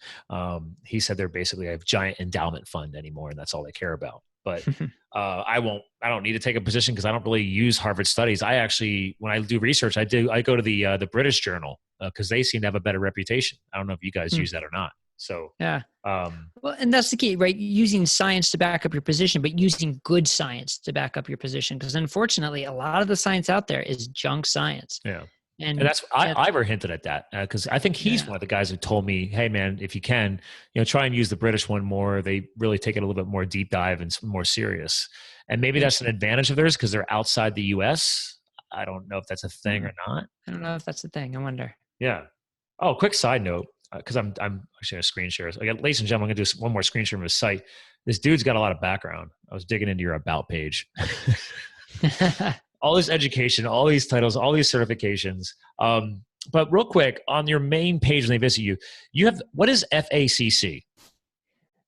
He said they're basically a giant endowment fund anymore, and that's all they care about. But I don't need to take a position because I don't really use Harvard studies. I actually, when I do research, I go to the British Journal because they seem to have a better reputation. I don't know if you guys use that or not. So yeah. Well, and that's the key, right? Using science to back up your position, but using good science to back up your position. Because unfortunately, a lot of the science out there is junk science. Yeah. And that's Ivor hinted at that because I think he's one of the guys who told me, "Hey, man, if you can, try and use the British one more. They really take it a little bit more deep dive and more serious. And maybe that's an advantage of theirs because they're outside the U.S. I don't know if that's a thing or not. I don't know if that's a thing. I wonder. Yeah. Oh, quick side note, because I'm actually going to screen share. Again, ladies and gentlemen, I'm going to do one more screen share of his site. This dude's got a lot of background. I was digging into your about page. All this education, all these titles, all these certifications. But real quick, on your main page when they visit you, you have, what is FACC?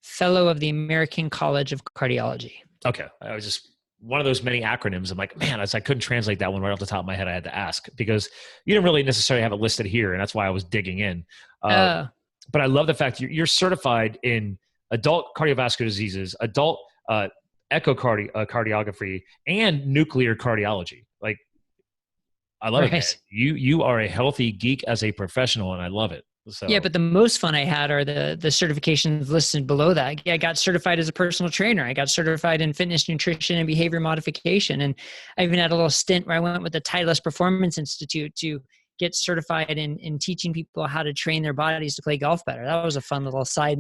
Fellow of the American College of Cardiology. Okay. I was just one of those many acronyms. I'm like, man, I couldn't translate that one right off the top of my head. I had to ask because you didn't really necessarily have it listed here. And that's why I was digging in. But I love the fact you're certified in adult cardiovascular diseases, adult echocardiography, and nuclear cardiology. Like, I love it. Man. You are a healthy geek as a professional, and I love it. So yeah, but the most fun I had are the certifications listed below that. I got certified as a personal trainer. I got certified in fitness, nutrition, and behavior modification. And I even had a little stint where I went with the Titleist Performance Institute to get certified in teaching people how to train their bodies to play golf better. That was a fun little side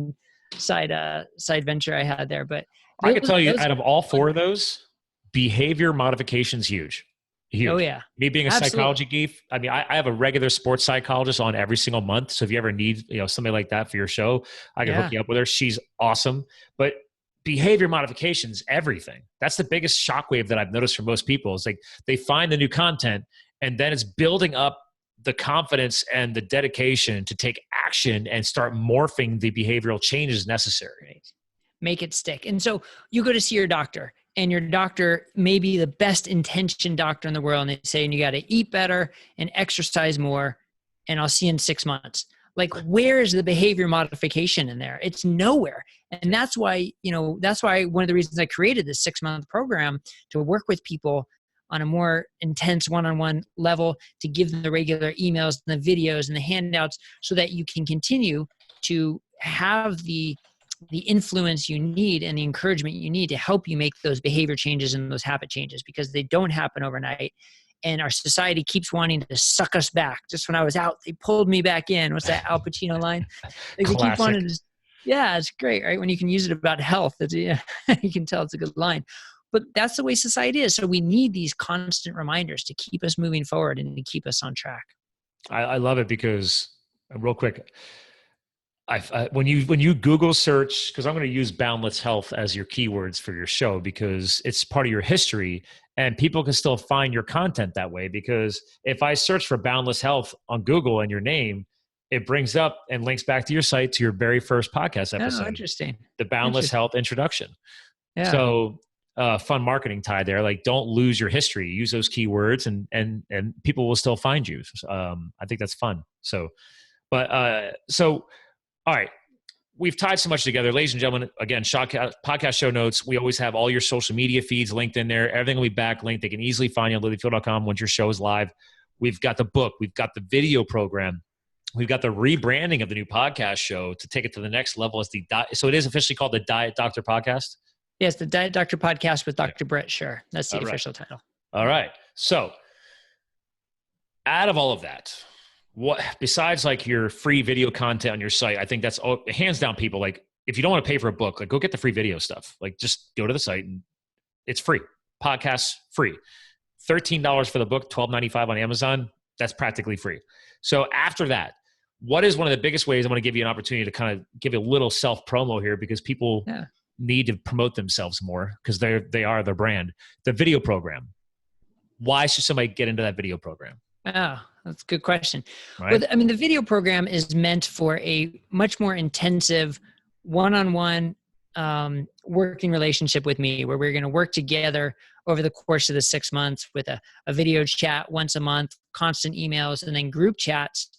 venture I had there. But I can tell you, out of all four of those, behavior modification is huge. Huge. Oh yeah. Me being a psychology geek, I mean, I have a regular sports psychologist on every single month. So if you ever need, somebody like that for your show, I can hook you up with her. She's awesome. But behavior modification is everything. That's the biggest shockwave that I've noticed for most people. It's like they find the new content and then it's building up the confidence and the dedication to take action and start morphing the behavioral changes necessary. Right. Make it stick. And so you go to see your doctor, and your doctor may be the best intentioned doctor in the world. And they say, you got to eat better and exercise more, and I'll see you in 6 months. Like, where is the behavior modification in there? It's nowhere. And that's why, one of the reasons I created this 6-month program to work with people on a more intense one-on-one level, to give them the regular emails and the videos and the handouts so that you can continue to have the influence you need and the encouragement you need to help you make those behavior changes and those habit changes, because they don't happen overnight. And our society keeps wanting to suck us back. Just when I was out, they pulled me back in. What's that Al Pacino line? Like, they keep wanting to, yeah, it's great, right? When you can use it about health, you can tell it's a good line. But that's the way society is. So we need these constant reminders to keep us moving forward and to keep us on track. I love it because, real quick, when you Google search, because I'm going to use Boundless Health as your keywords for your show because it's part of your history and people can still find your content that way. Because if I search for Boundless Health on Google and your name, it brings up and links back to your site, to your very first podcast episode. Oh, interesting. The Boundless Health introduction. Yeah. So fun marketing tie there. Like, don't lose your history. Use those keywords and people will still find you. I think that's fun. So, all right. We've tied so much together. Ladies and gentlemen, again, podcast show notes. We always have all your social media feeds linked in there. Everything will be backlinked. They can easily find you on lilyfield.com once your show is live. We've got the book. We've got the video program. We've got the rebranding of the new podcast show to take it to the next level. So it is officially called the Diet Doctor Podcast? Yes, the Diet Doctor Podcast with Dr. Bret, Scher. That's the official title. All right. So out of all of that, what besides like your free video content on your site, I think that's hands down, people, like, if you don't want to pay for a book, like, go get the free video stuff. Like, just go to the site and it's free. Podcasts free. $13 for the book, $12.95 on Amazon. That's practically free. So after that, what is one of the biggest ways? I'm going to give you an opportunity to kind of give you a little self promo here, because people need to promote themselves more because they are their brand. The video program. Why should somebody get into that video program? Oh, that's a good question. Right? Well, I mean, the video program is meant for a much more intensive one-on-one working relationship with me, where we're going to work together over the course of the 6 months with a video chat once a month, constant emails, and then group chats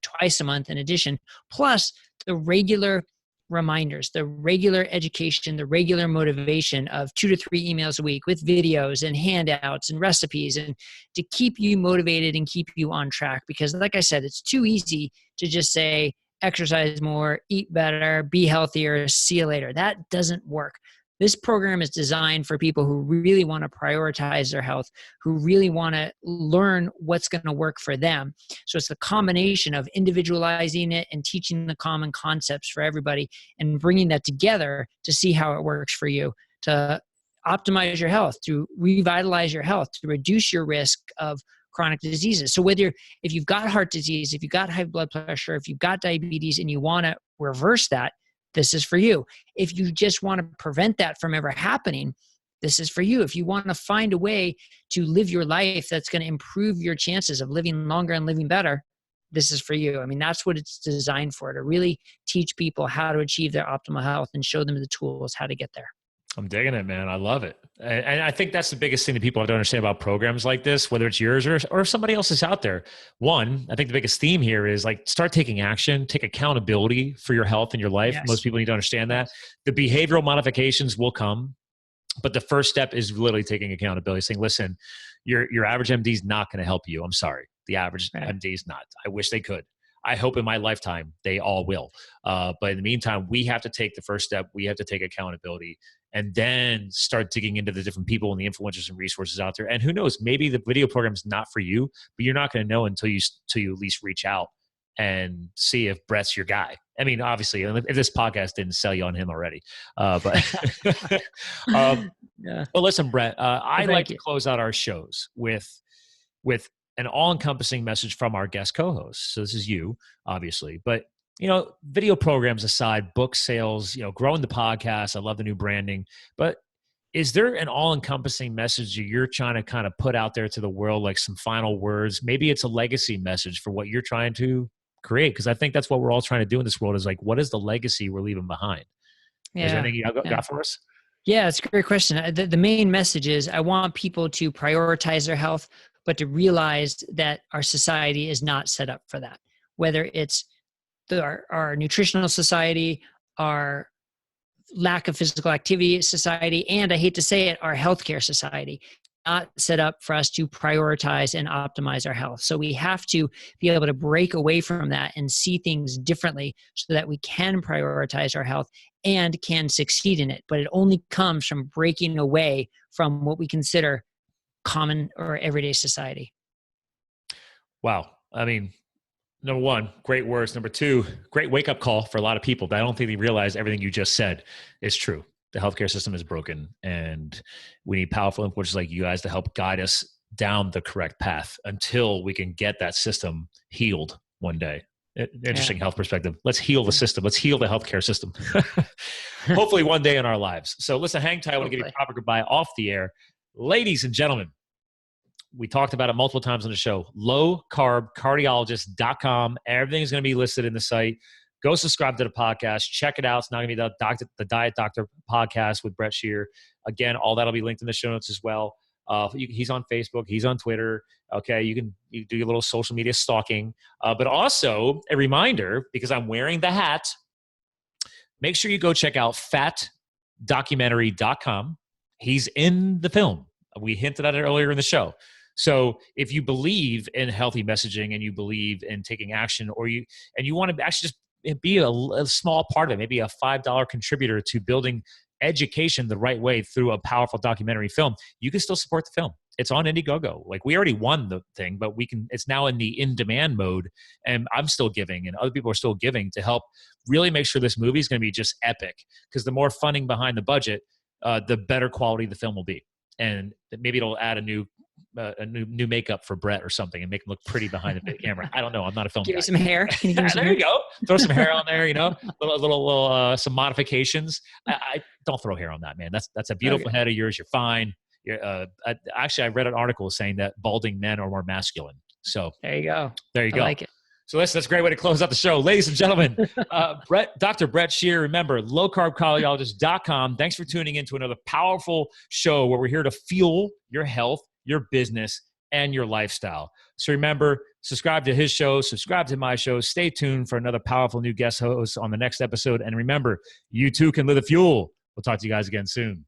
twice a month in addition, plus the regular reminders, the regular education, the regular motivation of 2 to 3 emails a week with videos and handouts and recipes, and to keep you motivated and keep you on track. Because like I said, it's too easy to just say, exercise more, eat better, be healthier, see you later. That doesn't work. This program is designed for people who really want to prioritize their health, who really want to learn what's going to work for them. So it's the combination of individualizing it and teaching the common concepts for everybody and bringing that together to see how it works for you, to optimize your health, to revitalize your health, to reduce your risk of chronic diseases. So if you've got heart disease, if you've got high blood pressure, if you've got diabetes and you want to reverse that, this is for you. If you just want to prevent that from ever happening, this is for you. If you want to find a way to live your life that's going to improve your chances of living longer and living better, this is for you. I mean, that's what it's designed for, to really teach people how to achieve their optimal health and show them the tools how to get there. I'm digging it, man. I love it. And I think that's the biggest thing that people have to understand about programs like this, whether it's yours or somebody else's out there. One, I think the biggest theme here is like, start taking action, take accountability for your health and your life. Yes. Most people need to understand that. The behavioral modifications will come, but the first step is literally taking accountability, saying, listen, your average MD is not going to help you. I'm sorry. The average MD is not. I wish they could. I hope in my lifetime they all will. But in the meantime, we have to take the first step. We have to take accountability and then start digging into the different people and the influencers and resources out there. And who knows, maybe the video program is not for you, but you're not going to know until you at least reach out and see if Bret's your guy. I mean, obviously, if this podcast didn't sell you on him already. But listen, Bret, I like to close out our shows with an all-encompassing message from our guest co-host. So this is you, obviously. But, video programs aside, book sales, growing the podcast, I love the new branding. But is there an all-encompassing message that you're trying to kind of put out there to the world, like some final words? Maybe it's a legacy message for what you're trying to create, because I think that's what we're all trying to do in this world, is like, what is the legacy we're leaving behind? Yeah. Is there anything you got for us? Yeah, it's a great question. The main message is I want people to prioritize their health, but to realize that our society is not set up for that. Whether it's our nutritional society, our lack of physical activity society, and I hate to say it, our healthcare society, not set up for us to prioritize and optimize our health. So we have to be able to break away from that and see things differently so that we can prioritize our health and can succeed in it. But it only comes from breaking away from what we consider common or everyday society. Wow. I mean, number one, great words. Number two, great wake-up call for a lot of people. But I don't think they realize everything you just said is true. The healthcare system is broken, and we need powerful influencers like you guys to help guide us down the correct path until we can get that system healed one day. Interesting health perspective. Let's heal the system. Let's heal the healthcare system. Hopefully one day in our lives. So listen, hang tight. I want to give you a proper goodbye off the air. Ladies and gentlemen, we talked about it multiple times on the show. lowcarbcardiologist.com. Everything is going to be listed in the site. Go subscribe to the podcast. Check it out. It's not going to be the Diet Doctor podcast with Bret Scher. Again, all that'll be linked in the show notes as well. He's on Facebook. He's on Twitter. Okay, you do your little social media stalking. But also a reminder, because I'm wearing the hat, make sure you go check out fatdocumentary.com. He's in the film. We hinted at it earlier in the show. So if you believe in healthy messaging and you believe in taking action, and you want to actually just be a small part of it, maybe a $5 contributor to building education the right way through a powerful documentary film, you can still support the film. It's on Indiegogo. Like, we already won the thing, but it's now in the in-demand mode, and I'm still giving, and other people are still giving to help really make sure this movie is going to be just epic. Because the more funding behind the budget, the better quality the film will be. And maybe it'll add a new a new makeup for Bret or something and make him look pretty behind the camera. I don't know. I'm not a film Give guy. me some hair. Can you give me some There hair? you go. Throw some hair on there, some modifications. I don't throw hair on that, man. That's a beautiful head of yours. You're fine. Actually, I read an article saying that balding men are more masculine. So there you go. There you go. I like it. So that's a great way to close out the show. Ladies and gentlemen, Dr. Bret Scher, remember, lowcarbcardiologist.com. Thanks for tuning in to another powerful show where we're here to fuel your health, your business, and your lifestyle. So remember, subscribe to his show, subscribe to my show. Stay tuned for another powerful new guest host on the next episode. And remember, you too can live the fuel. We'll talk to you guys again soon.